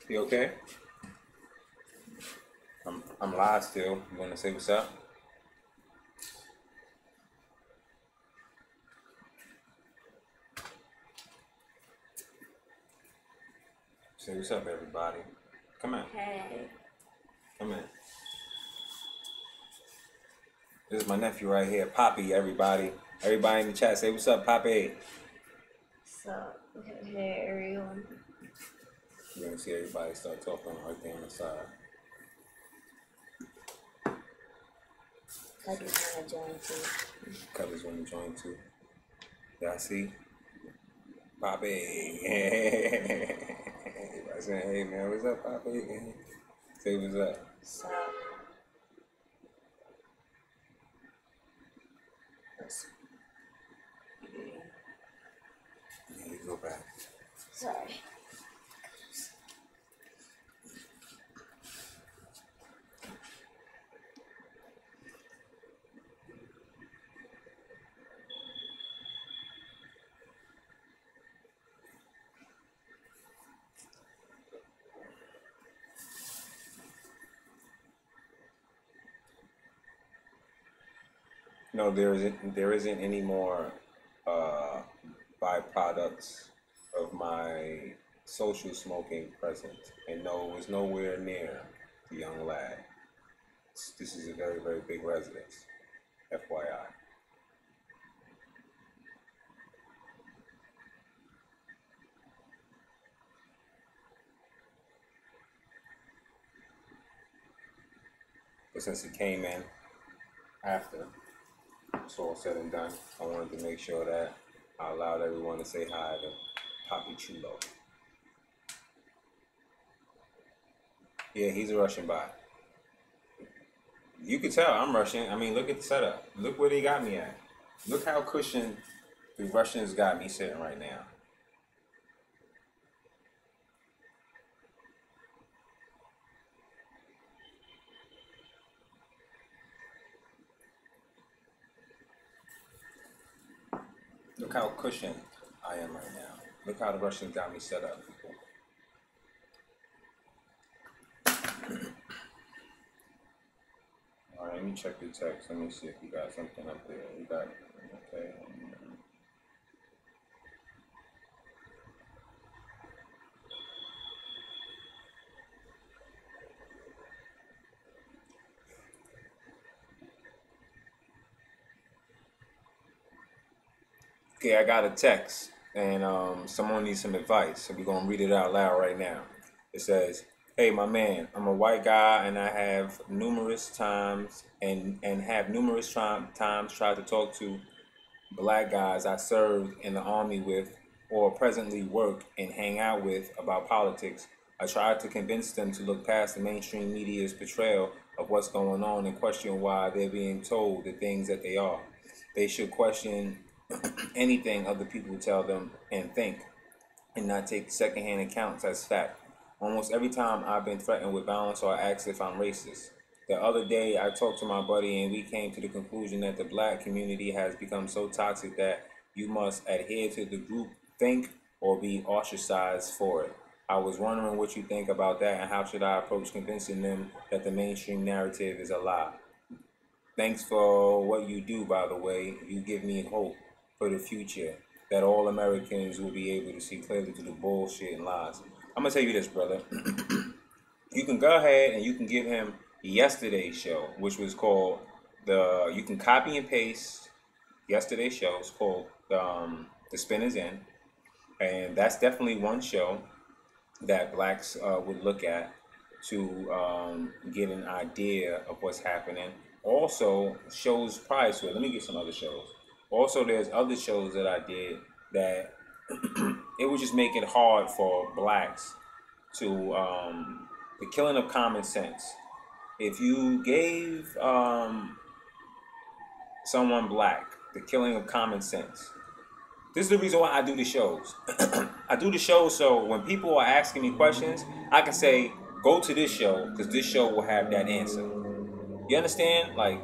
You okay? I'm live still. You wanna say what's up? Say what's up, everybody. Come in. Hey. Come in. This is my nephew right here, Poppy, everybody. Everybody in the chat, say what's up, Poppy. So, hey everyone. You're gonna see everybody start talking right there on the side. Cubbies wanna join too. Cubbies wanna join too. Y'all see? Poppy. Everybody saying, hey man, what's up, Poppy? Say what's up. So, Yeah, you go back. sorry. No, there isn't any more byproducts of my social smoking present, and no, it was nowhere near the young lad. This is a very, very big residence, FYI. But since it came in after it's all said and done, I wanted to make sure that I allowed everyone to say hi to Poppy Chulo. Yeah, he's rushing by. You can tell I'm rushing. I mean, look at the setup. Look where they got me at. Look how cushioned the Russians got me sitting right now. Look how cushioned I am right now. Look how the Russians got me set up. All right, let me check your text. Let me see if you got something up there. You got, okay. Okay, I got a text, and someone needs some advice, so we're gonna read it out loud right now. It says, "Hey, my man, I'm a white guy, and I have numerous times times tried to talk to black guys I served in the army with, or presently work and hang out with about politics. I tried to convince them to look past the mainstream media's portrayal of what's going on and question why they're being told the things that they are. They should question anything other people tell them and think, and not take secondhand accounts as fact. Almost every time I've been threatened with violence or asked if I'm racist. The other day I talked to my buddy and we came to the conclusion that the black community has become so toxic that you must adhere to the group think or be ostracized for it. I was wondering what you think about that and how should I approach convincing them that the mainstream narrative is a lie. Thanks for what you do, by the way. You give me hope for the future. that all Americans will be able to see clearly through the bullshit and lies. I'm gonna tell you this, brother. You can go ahead and you can give him yesterday's show, which was called the. You can copy and paste yesterday's show. It's called The Spin Is In, and that's definitely one show that blacks would look at to get an idea of what's happening. Also, shows prior to it. Let me get some other shows. Also, there's other shows that I did that it would just make it hard for blacks to the killing of common sense. If you gave someone black the killing of common sense, this is the reason why I do the shows. I do the shows so when people are asking me questions, I can say, go to this show because this show will have that answer. You understand? Like,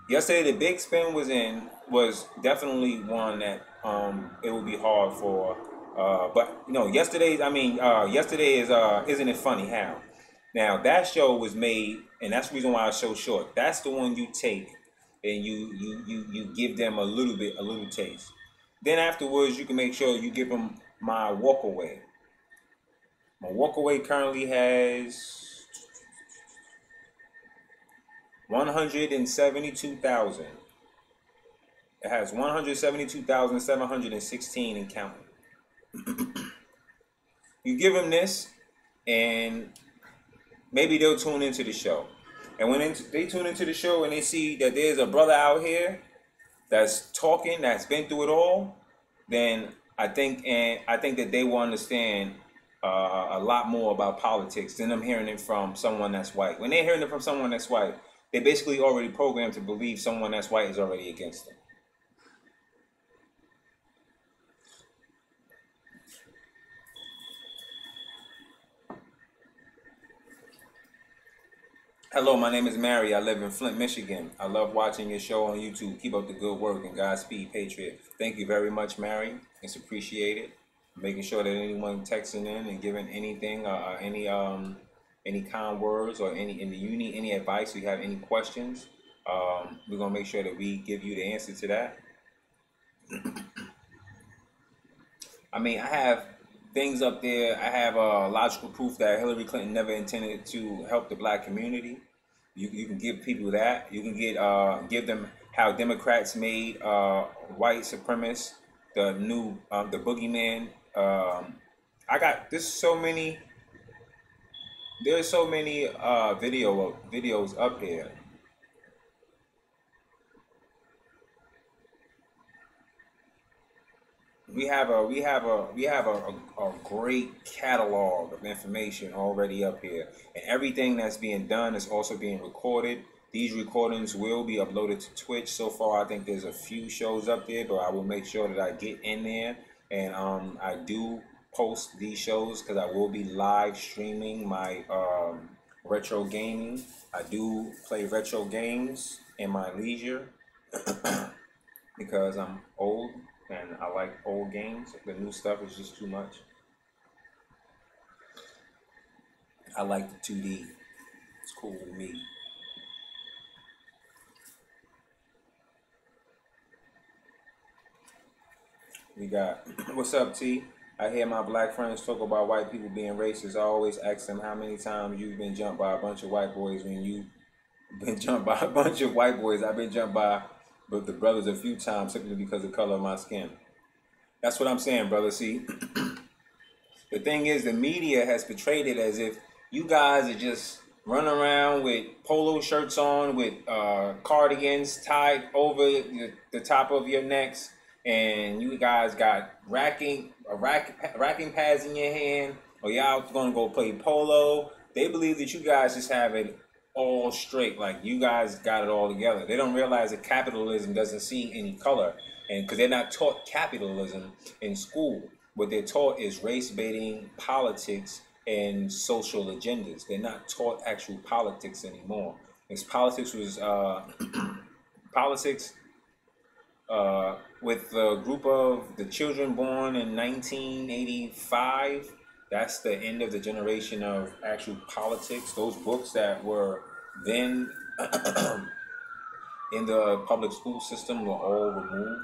yesterday the big spin was definitely one that it would be hard for. But you know, yesterday is isn't it funny how? Now that show was made, and that's the reason why it's so short. That's the one you take and you give them a little taste. Then afterwards, you can make sure you give them my walkaway. My walkaway currently has 172,000. It has 172,716 and counting. You give them this, and maybe they'll tune into the show. And when they tune into the show and they see that there's a brother out here that's talking, that's been through it all, then I think that they will understand a lot more about politics than them hearing it from someone that's white. When they're hearing it from someone that's white, they're basically already programmed to believe someone that's white is already against them. Hello, my name is Mary. I live in Flint, Michigan. I love watching your show on YouTube. Keep up the good work and Godspeed, Patriot. Thank you very much, Mary. It's appreciated. Making sure that anyone texting in and giving anything, any kind words or you need any advice, or you have any questions, we're gonna make sure that we give you the answer to that. I mean, I have things up there. I have logical proof that Hillary Clinton never intended to help the black community. You can give people that. You can give them how Democrats made white supremacists the new the boogeyman. There's so many videos up here. We have a great catalog of information already up here, and everything that's being done is also being recorded. These recordings will be uploaded to Twitch. So far, I think there's a few shows up there, but I will make sure that I get in there, and I do post these shows because I will be live streaming my retro gaming. I do play retro games in my leisure because I'm old. And I like old games. The new stuff is just too much. I like the 2D. It's cool with me. We got, what's up, T? I hear my black friends talk about white people being racist. I always ask them how many times you've been jumped by a bunch of white boys when you've been jumped by a bunch of white boys. I've been jumped by the brothers a few times simply because of the color of my skin. That's what I'm saying, brother. See, the thing is, the media has portrayed it as if you guys are just running around with polo shirts on, with cardigans tied over the top of your necks, and you guys got racking pads in your hand, or y'all gonna go play polo. They believe that you guys just have it all straight, like you guys got it all together. They don't realize that capitalism doesn't see any color, and because they're not taught capitalism in school. What they're taught is race-baiting politics and social agendas. They're not taught actual politics anymore. Because politics was politics with the group of the children born in 1985. That's the end of the generation of actual politics. Those books that were then in the public school system were all removed.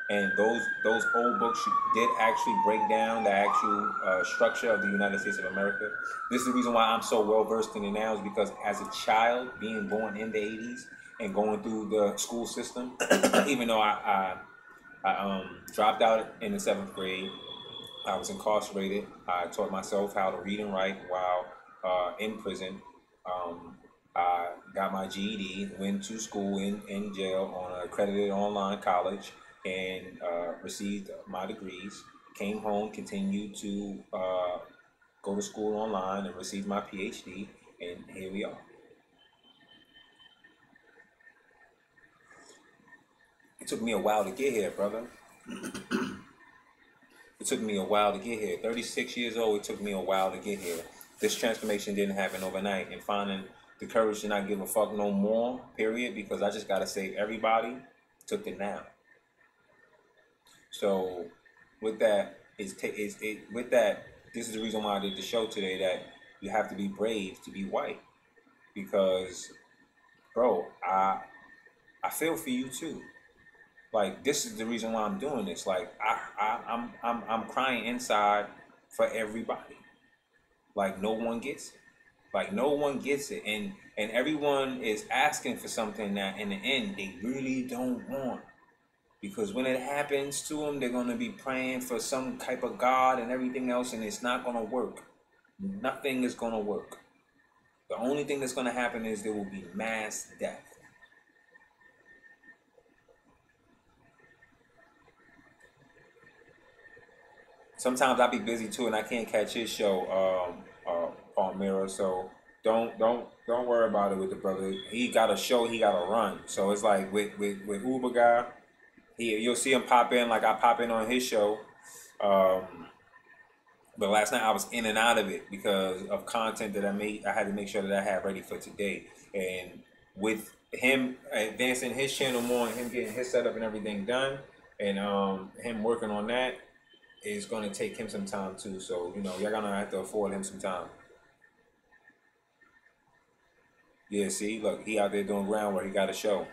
And those old books did actually break down the actual structure of the United States of America. This is the reason why I'm so well versed in it now, is because as a child, being born in the '80s and going through the school system, even though I dropped out in the 7th grade, I was incarcerated. I taught myself how to read and write while in prison. Um, I got my GED, went to school in jail on an accredited online college, and received my degrees. Came home, continued to go to school online, and received my PhD, and here we are. It took me a while to get here, brother. It took me a while to get here. 36 years old, it took me a while to get here. This transformation didn't happen overnight. And finding the courage to not give a fuck no more, period, because I just got to save everybody, took it now. So with that, with that, this is the reason why I did the show today, that you have to be brave to be white. Because, bro, I feel for you too. Like, this is the reason why I'm doing this. Like, I'm crying inside for everybody. Like, no one gets it. Like, no one gets it. And everyone is asking for something that in the end they really don't want. Because when it happens to them, they're going to be praying for some type of God and everything else, and it's not going to work. Nothing is going to work. The only thing that's going to happen is there will be mass death. Sometimes I'll be busy too, and I can't catch his show, Palmyra. So don't worry about it with the brother. He got a show, he got to run. So it's like with Uber guy, you'll see him pop in like I pop in on his show. But last night I was in and out of it because of content that I made. I had to make sure that I had ready for today. And with him advancing his channel more and him getting his setup and everything done, and him working on that, is going to take him some time too. So, y'all going to have to afford him some time. Yeah, see, look, he out there doing groundwork. He got a show.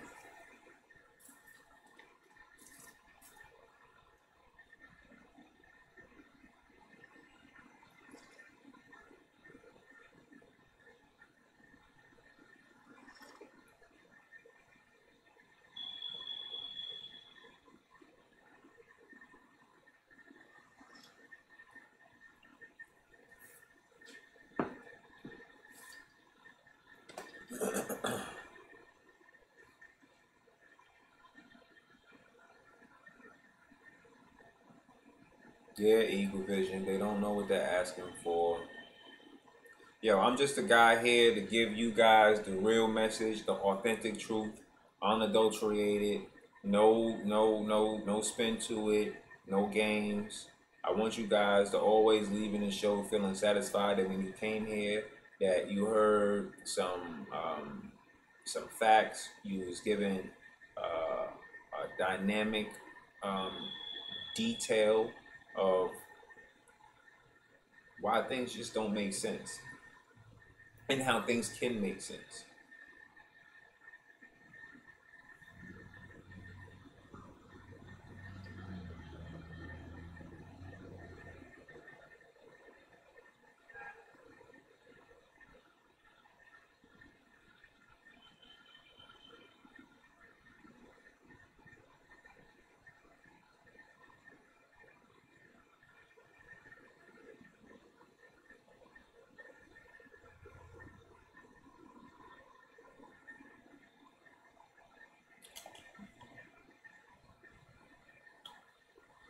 Yeah, Eagle Vision. They don't know what they're asking for. Yo, I'm just a guy here to give you guys the real message, the authentic truth, unadulterated, no spin to it, no games. I want you guys to always leave in the show feeling satisfied that when you came here, that you heard some facts. You was given a dynamic detail of why things just don't make sense and how things can make sense.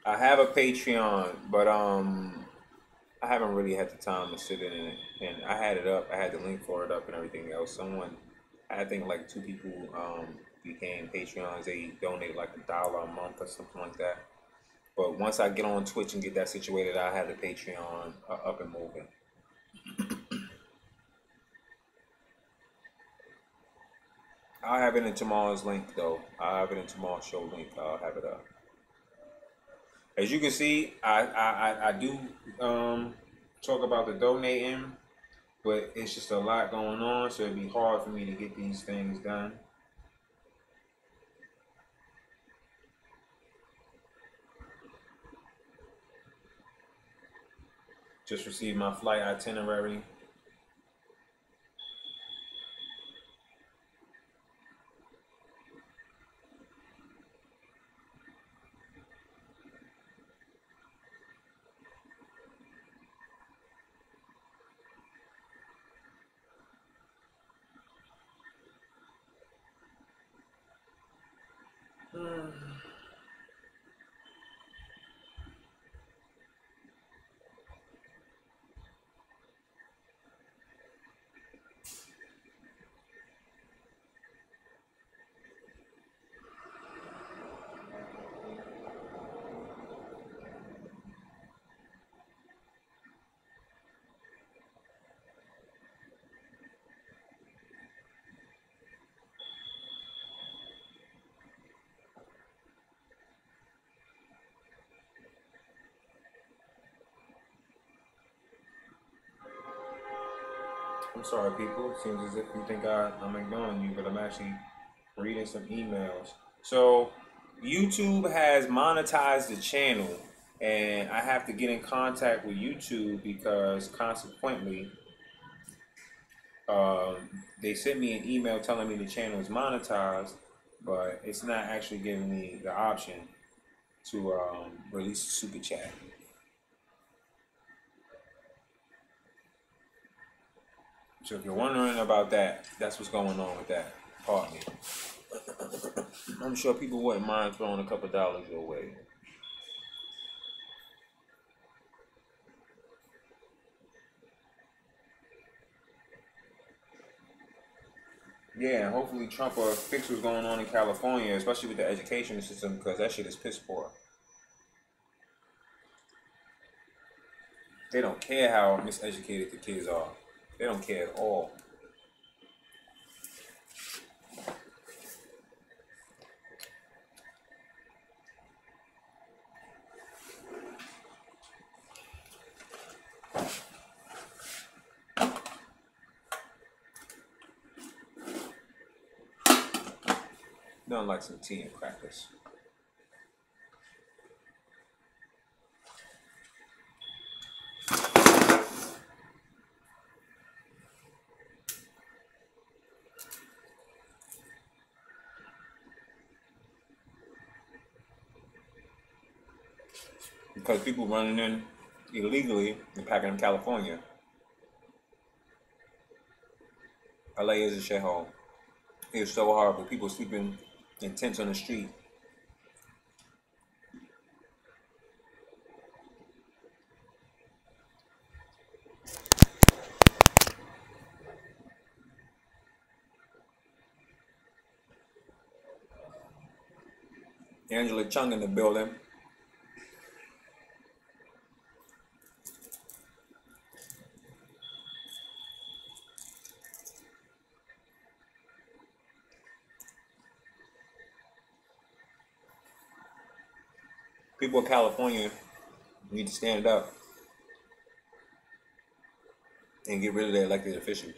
I have a Patreon, but I haven't really had the time to sit in it. And I had it up. I had the link for it up and everything else. I think like 2 people became Patreons. They donated like $1 a month or something like that. But once I get on Twitch and get that situated, I have the Patreon up and moving. I'll have it in tomorrow's link though. I'll have it in tomorrow's show link. I'll have it up. As you can see, I do talk about the donating, but it's just a lot going on, so it'd be hard for me to get these things done. Just received my flight itinerary. I'm sorry, people. It seems as if you think I'm ignoring you, but I'm actually reading some emails. So, YouTube has monetized the channel, and I have to get in contact with YouTube because, consequently, they sent me an email telling me the channel is monetized, but it's not actually giving me the option to release a super chat. So if you're wondering about that, that's what's going on with that. Pardon me. I'm sure people wouldn't mind throwing a couple dollars your way. Yeah, and hopefully Trump will fix what's going on in California, especially with the education system, because that shit is piss poor. They don't care how miseducated the kids are. They don't care at all. Nothing like some tea and crackers. Because people running in illegally and packing in California. LA is a shithole. It's so horrible. People sleeping in tents on the street. Angela Chung in the building. People in California need to stand up and get rid of their elected officials.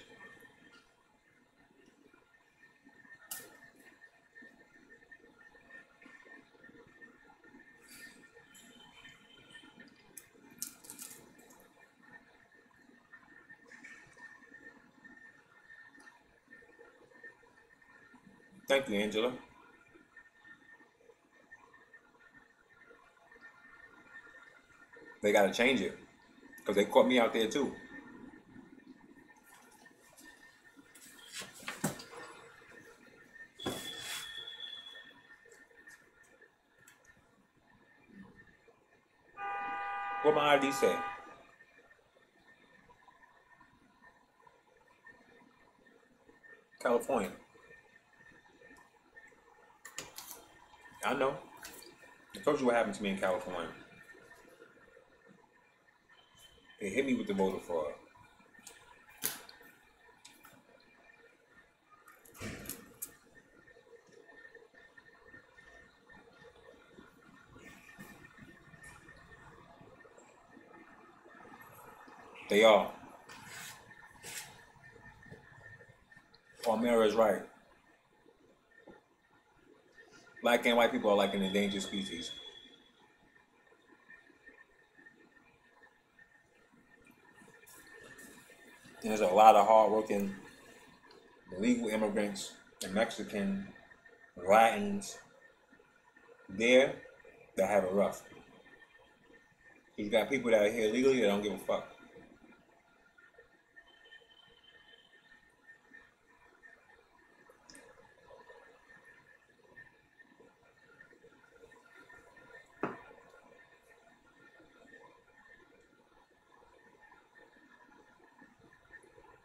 Thank you, Angela. They gotta change it. Because they caught me out there too. What my ID say? California. I know. I told you what happened to me in California. They hit me with the voter fraud. They are. Palmera is right. Black and white people are like an endangered species. And there's a lot of hardworking illegal immigrants and Mexican, Latins there that have it rough. You got people that are here legally that don't give a fuck.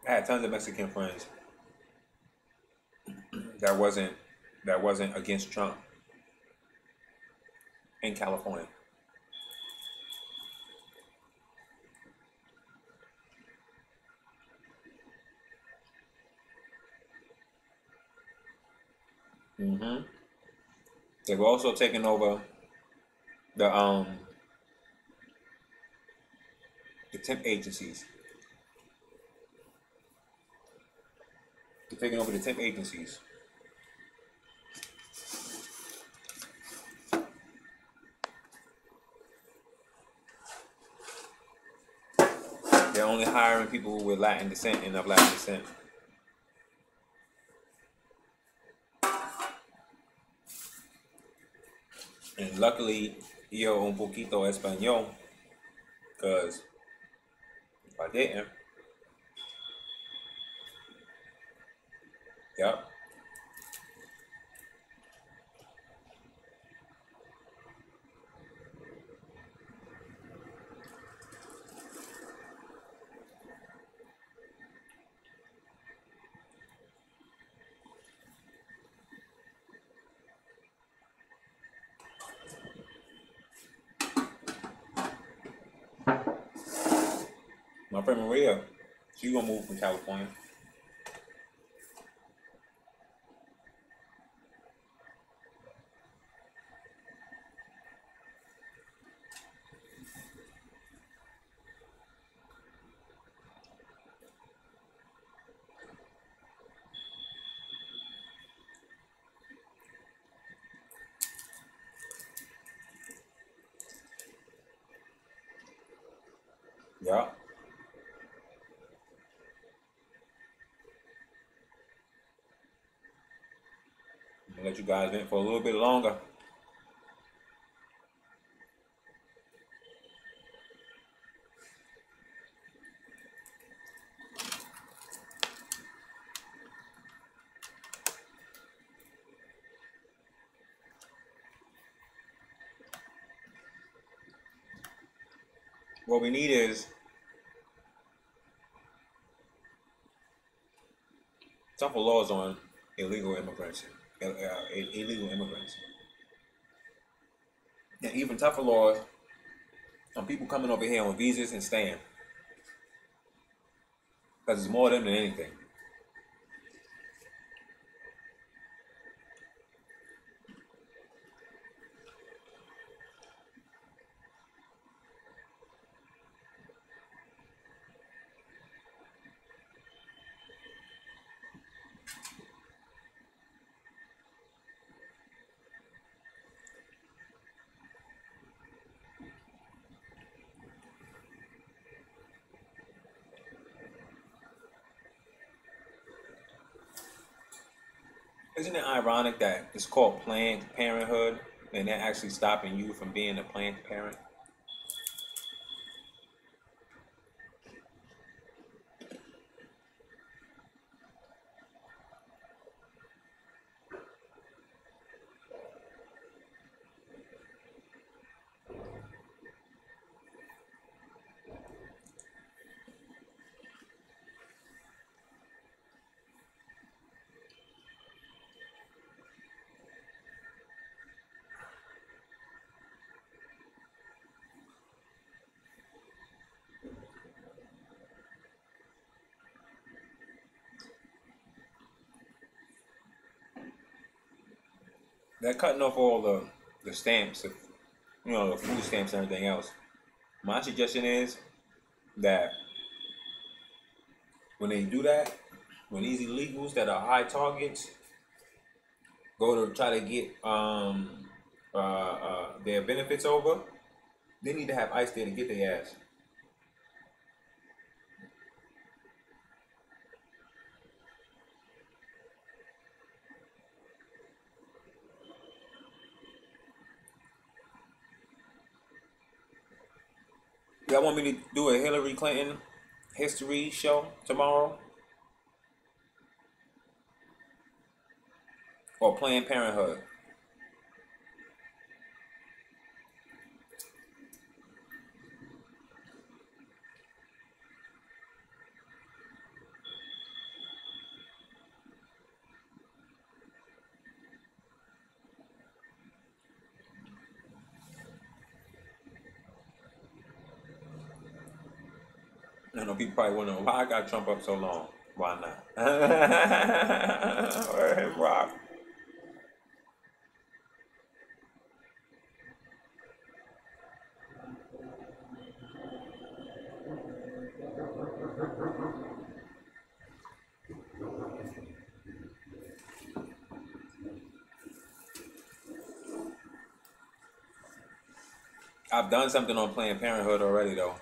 I had tons of Mexican friends that wasn't against Trump in California. Mm-hmm. They've also taken over the temp agencies. They're taking over the temp agencies. They're only hiring people with Latin descent and of Latin descent. And luckily, yo un poquito español, because if I didn't, yep. My friend Maria, she gonna move from California. Yeah. I'm gonna let you guys vent for a little bit longer. What we need is tougher laws on illegal immigrants, illegal immigrants, and even tougher laws on people coming over here on visas and staying, because it's more of them than anything. Isn't it ironic that it's called Planned Parenthood and they're actually stopping you from being a Planned Parent? They're cutting off all the stamps, the food stamps and everything else. My suggestion is that when they do that, when these illegals that are high targets go to try to get their benefits over, they need to have ICE there to get their ass. Y'all want me to do a Hillary Clinton history show tomorrow? Or Planned Parenthood? I know people probably wondering why I got Trump up so long. Why not? Let him rock. I've done something on Planned Parenthood already, though.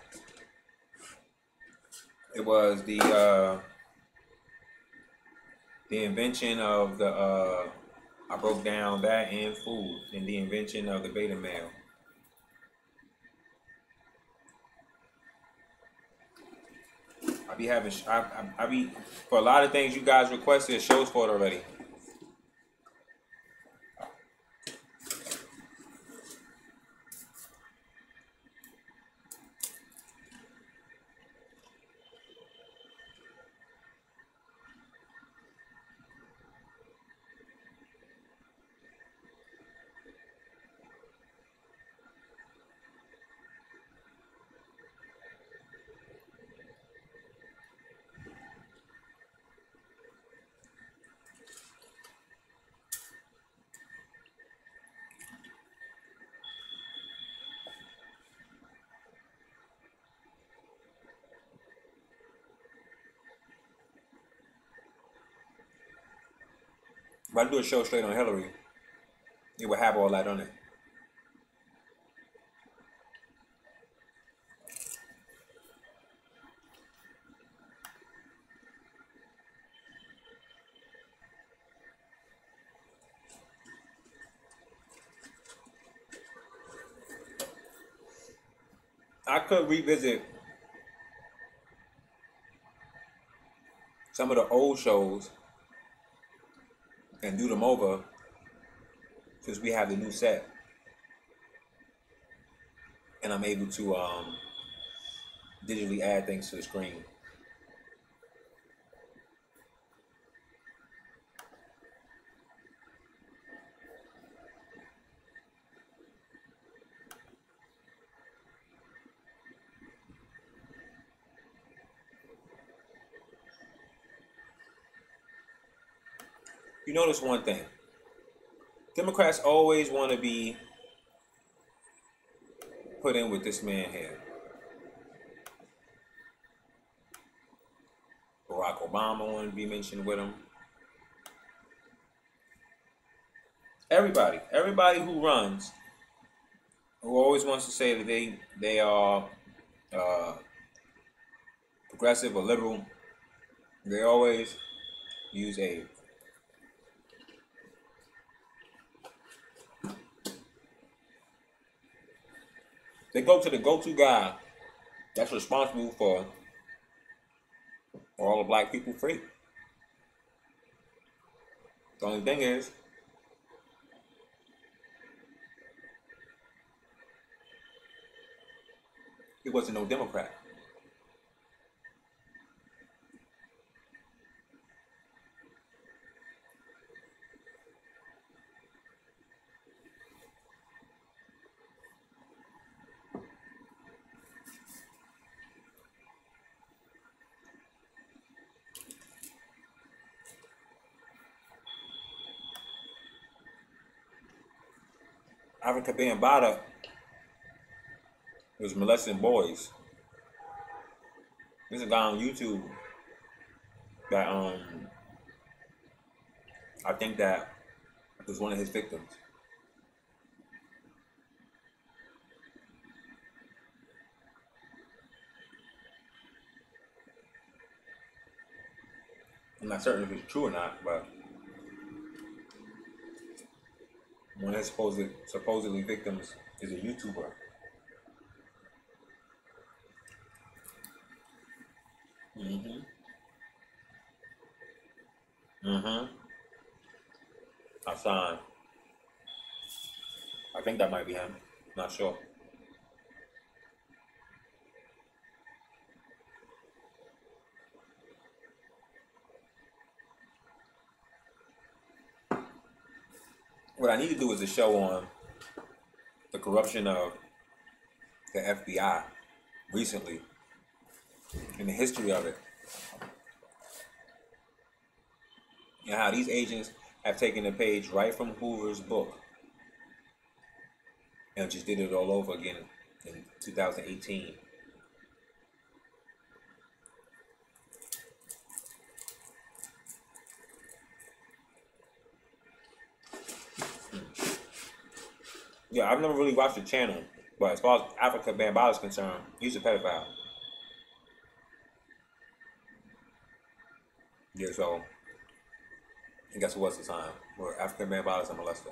It was the invention of the. I broke down that and food and the invention of the beta male. I be having. I be for a lot of things you guys requested shows for it already. If I do a show straight on Hillary, it would have all that on it. I could revisit some of the old shows and do them over since we have the new set and I'm able to digitally add things to the screen. You notice one thing. Democrats always want to be put in with this man here. Barack Obama want to be mentioned with him. Everybody who runs, who always wants to say that they are progressive or liberal, they always use a they go to the go-to guy that's responsible for all the black people free. The only thing is, he wasn't no Democrat. Africa being Bada was molesting boys. There's a guy on YouTube that I think that was one of his victims. I'm not certain if it's true or not, but one of his supposedly victims is a YouTuber. Mm-hmm. Mm-hmm. Hassan. I think that might be him. Not sure. What I need to do is a show on the corruption of the FBI recently and the history of it, and how these agents have taken a page right from Hoover's book and just did it all over again in 2018. Yeah, I've never really watched the channel, but as far as Africa Bambaataa is concerned, he's a pedophile. Yeah, so I guess it was the time where African Bambaataa is a molester.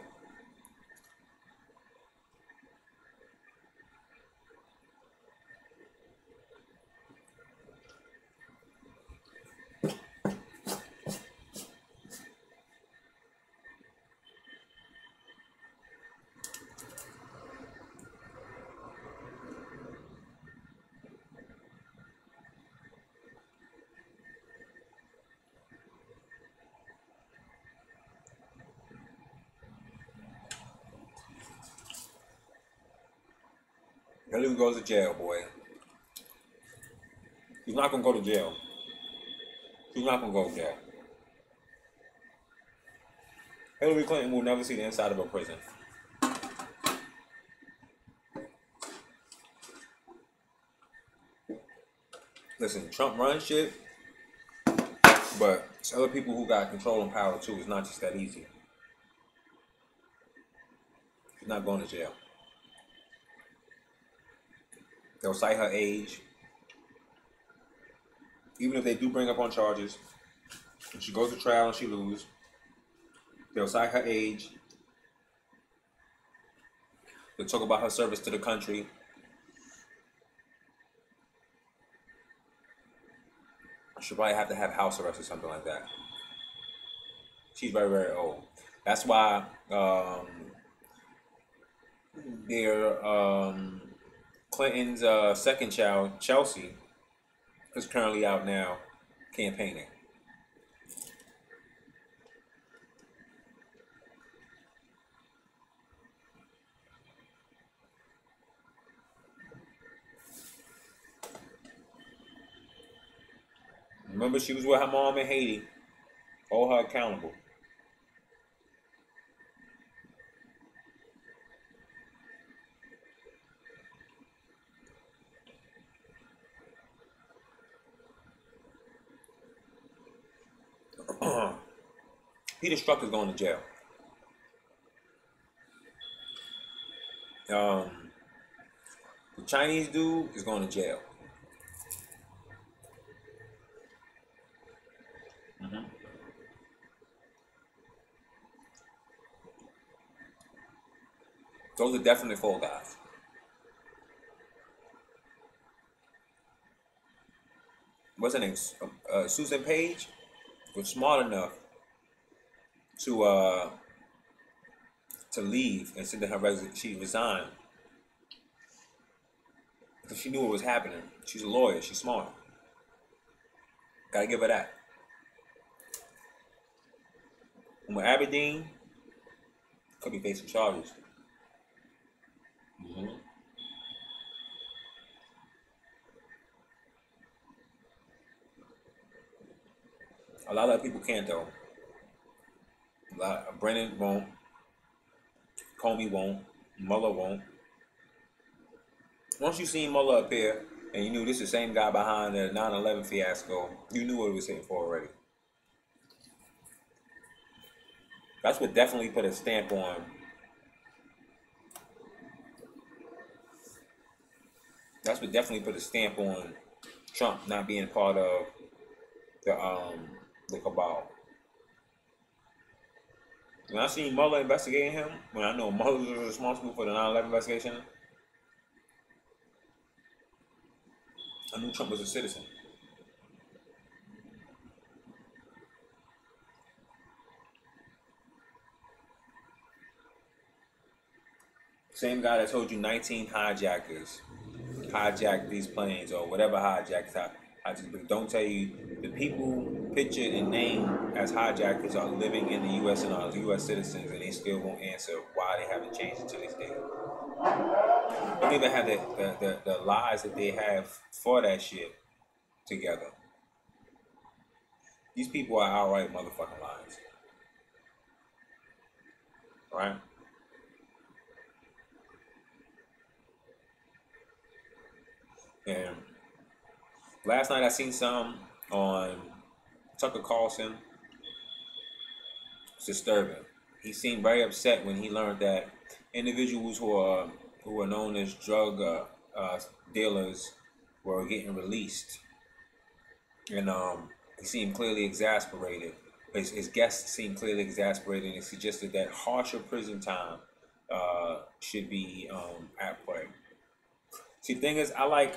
Hillary goes to jail, boy. He's not gonna go to jail. He's not gonna go to jail. Hillary Clinton will never see the inside of a prison. Listen, Trump runs shit, but it's other people who got control and power too. It's not just that easy. She's not going to jail. They'll cite her age. Even if they do bring up on charges, if she goes to trial and she loses, they'll cite her age. They'll talk about her service to the country. She'll probably have to have house arrest or something like that. She's very, very old. That's why Clinton's second child, Chelsea, is currently out now campaigning. Remember, she was with her mom in Haiti. Hold her accountable. Peter Strzok is going to jail. The Chinese dude is going to jail. Mm-hmm. Those are definitely fall guys. What's her name? Susan Page was smart enough to leave and said that she resigned because she knew what was happening. She's a lawyer. She's smart. Gotta give her that. And with Aberdeen, could be facing charges. Mm-hmm. A lot of people can't though. Brennan won't. Comey won't. Mueller won't. Once you seen Mueller appear and you knew this is the same guy behind the 9/11 fiasco, you knew what he was hitting for already. That's what definitely put a stamp on. That's what definitely put a stamp on Trump not being part of the cabal. When I seen Mueller investigating him, when I know Mueller was responsible for the 9/11 investigation, I knew Trump was a citizen. Same guy that told you 19 hijackers hijacked these planes or whatever hijacked. But don't tell you the people pictured and named as hijackers are living in the U.S. and are U.S. citizens, and they still won't answer why they haven't changed it to this day. Don't even have the lies that they have for that shit together. These people are outright motherfucking lies. Right? And last night I seen some on Tucker Carlson. It's disturbing. He seemed very upset when he learned that individuals who are known as drug dealers were getting released, and he seemed clearly exasperated. His guests seemed clearly exasperated, and suggested that harsher prison time should be at play. See, the thing is, I like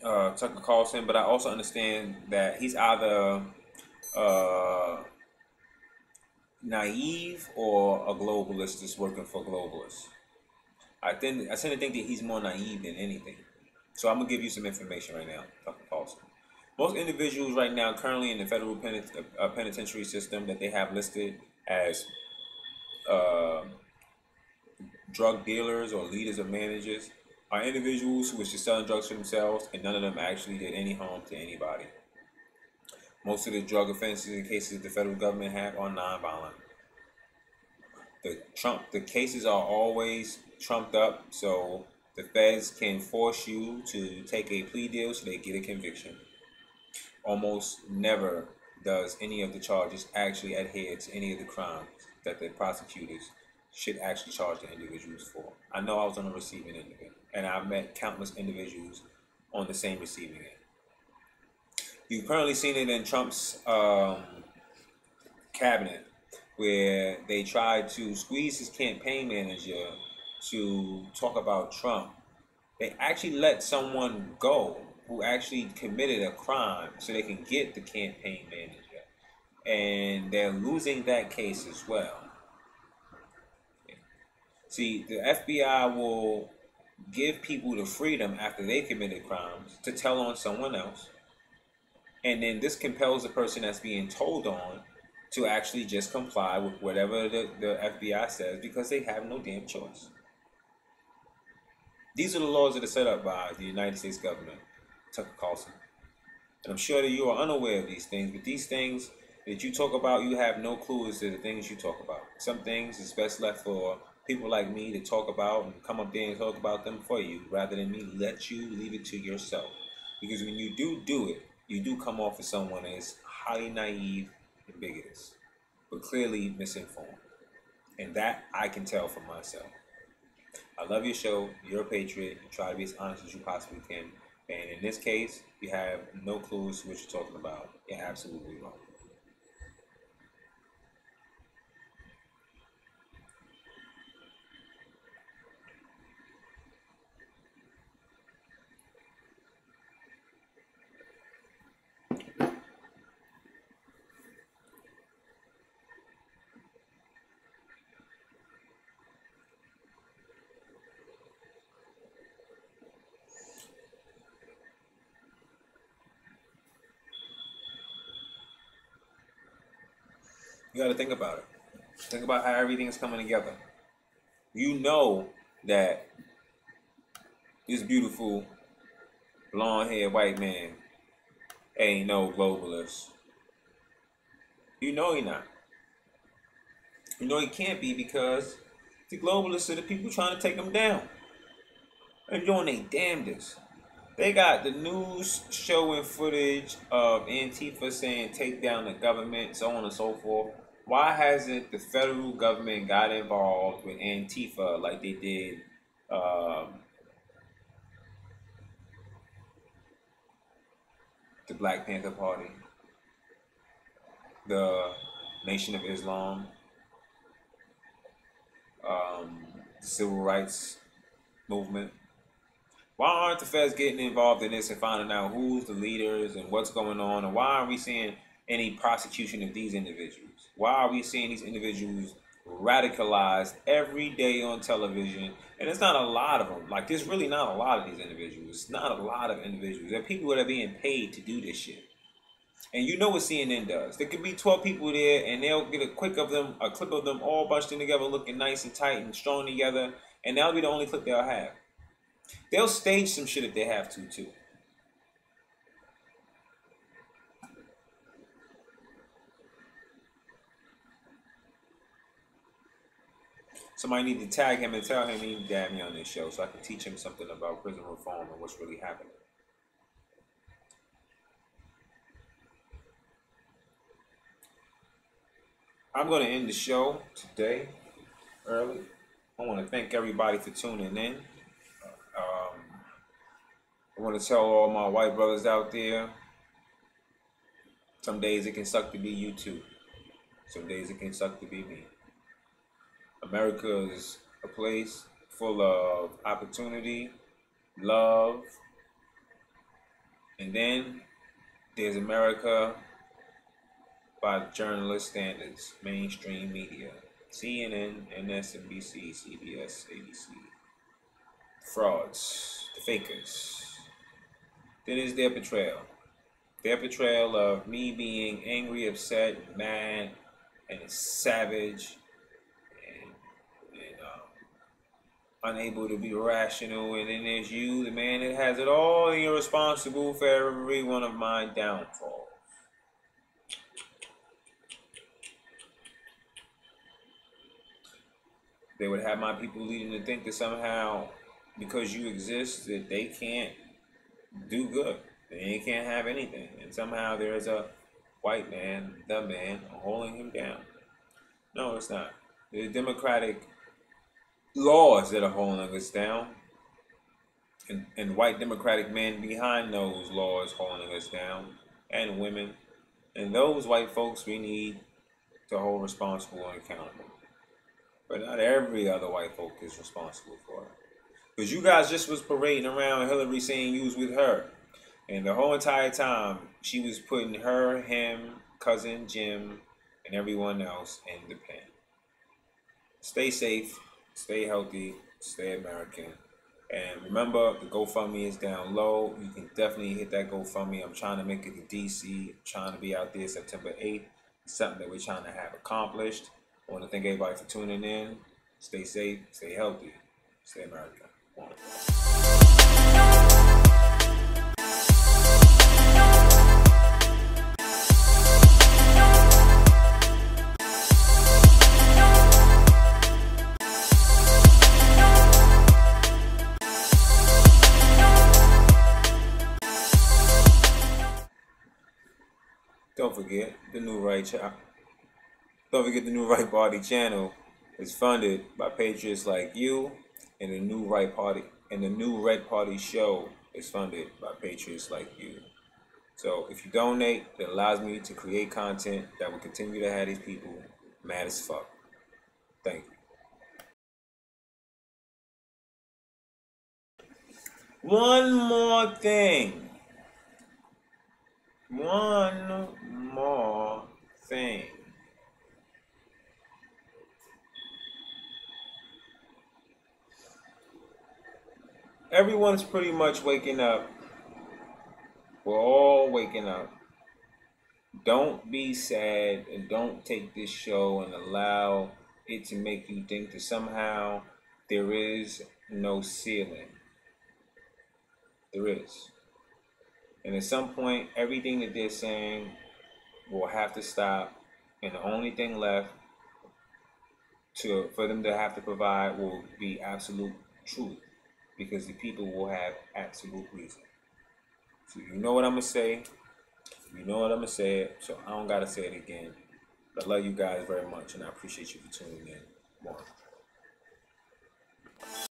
Tucker Carlson, but I also understand that he's either naive or a globalist that's working for globalists. I tend to think that he's more naive than anything. So I'm gonna give you some information right now, Tucker Carlson. Most individuals right now currently in the federal penitentiary system that they have listed as drug dealers or leaders or managers are individuals who was just selling drugs for themselves, and none of them actually did any harm to anybody. Most of the drug offenses and cases the federal government have are nonviolent. The cases are always trumped up, so the feds can force you to take a plea deal so they get a conviction. Almost never does any of the charges actually adhere to any of the crimes that the prosecutors should actually charge the individuals for. I know I was on the receiving end of it, and I've met countless individuals on the same receiving end. You've currently seen it in Trump's cabinet, where they tried to squeeze his campaign manager to talk about Trump. They actually let someone go who actually committed a crime so they can get the campaign manager. And they're losing that case as well. See, the FBI will give people the freedom after they committed crimes to tell on someone else. And then this compels the person that's being told on to actually just comply with whatever the FBI says, because they have no damn choice. These are the laws that are set up by the United States government, Tucker Carlson. And I'm sure that you are unaware of these things, but these things that you talk about, you have no clue as to the things you talk about. Some things is best left for people like me to talk about and come up there and talk about them for you, rather than me let you leave it to yourself. Because when you do it, you do come off as someone that is highly naive and bigoted, but clearly misinformed. And that I can tell for myself. I love your show. You're a patriot. You try to be as honest as you possibly can. And in this case, you have no clues what you're talking about. You're absolutely wrong. You got to think about it. Think about how everything is coming together. You know that this beautiful blonde-haired white man ain't no globalist. You know he not. You know he can't be, because the globalists are the people trying to take him down. They're doing their damnedest. They got the news showing footage of Antifa saying take down the government, so on and so forth. Why hasn't the federal government got involved with Antifa like they did the Black Panther Party, the Nation of Islam, the Civil Rights Movement? Why aren't the feds getting involved in this and finding out who's the leaders and what's going on? And why aren't we seeing any prosecution of these individuals? Why are we seeing these individuals radicalized every day on television. And it's not a lot of them. Like, there's really not a lot of these individuals. It's not a lot of individuals. There are people that are being paid to do this shit. And you know what CNN does. There could be 12 people there, and they'll get a clip of them all bunched in together, looking nice and tight and strong together, and that'll be the only clip they'll have. They'll stage some shit if they have to, too. Somebody need to tag him and tell him he need to dab me on this show so I can teach him something about prison reform and what's really happening. I'm going to end the show today early. I want to thank everybody for tuning in. I want to tell all my white brothers out there, some days it can suck to be you too. Some days it can suck to be me. America is a place full of opportunity, love, and then there's America by journalist standards, mainstream media, CNN, MSNBC, CBS, ABC, frauds, the fakers. Then is their portrayal of me being angry, upset, mad, and savage, and unable to be rational. And then there's you, the man that has it all, and you're responsible for every one of my downfalls. They would have my people leading to think that somehow, because you exist, that they can't do good. They can't have anything. And somehow there's a white man, the man, holding him down. No, it's not. The democratic laws that are holding us down. And white democratic men behind those laws holding us down. And women. And those white folks we need to hold responsible and accountable. But not every other white folk is responsible for it. Because you guys just was parading around Hillary saying you was with her. And the whole entire time, she was putting her, him, cousin Jim, and everyone else in the pen. Stay safe, stay healthy, stay American. And remember, the GoFundMe is down low. You can definitely hit that GoFundMe. I'm trying to make it to DC. I'm trying to be out there September 8th. It's something that we're trying to have accomplished. I want to thank everybody for tuning in. Stay safe, stay healthy, stay American. Don't forget the New Right channel. Don't forget the New Right Party channel is funded by patriots like you, and the New Right Party and the New Red Party show is funded by patriots like you. So if you donate, it allows me to create content that will continue to have these people mad as fuck. Thank you. One more thing. One more thing. Everyone's pretty much waking up. We're all waking up. Don't be sad, and don't take this show and allow it to make you think that somehow there is no ceiling. There is. And at some point, everything that they're saying will have to stop, and the only thing left for them to have to provide will be absolute truth, because the people will have absolute reason. So you know what I'm going to say. You know what I'm going to say it, so I don't got to say it again. But I love you guys very much, and I appreciate you for tuning in. More.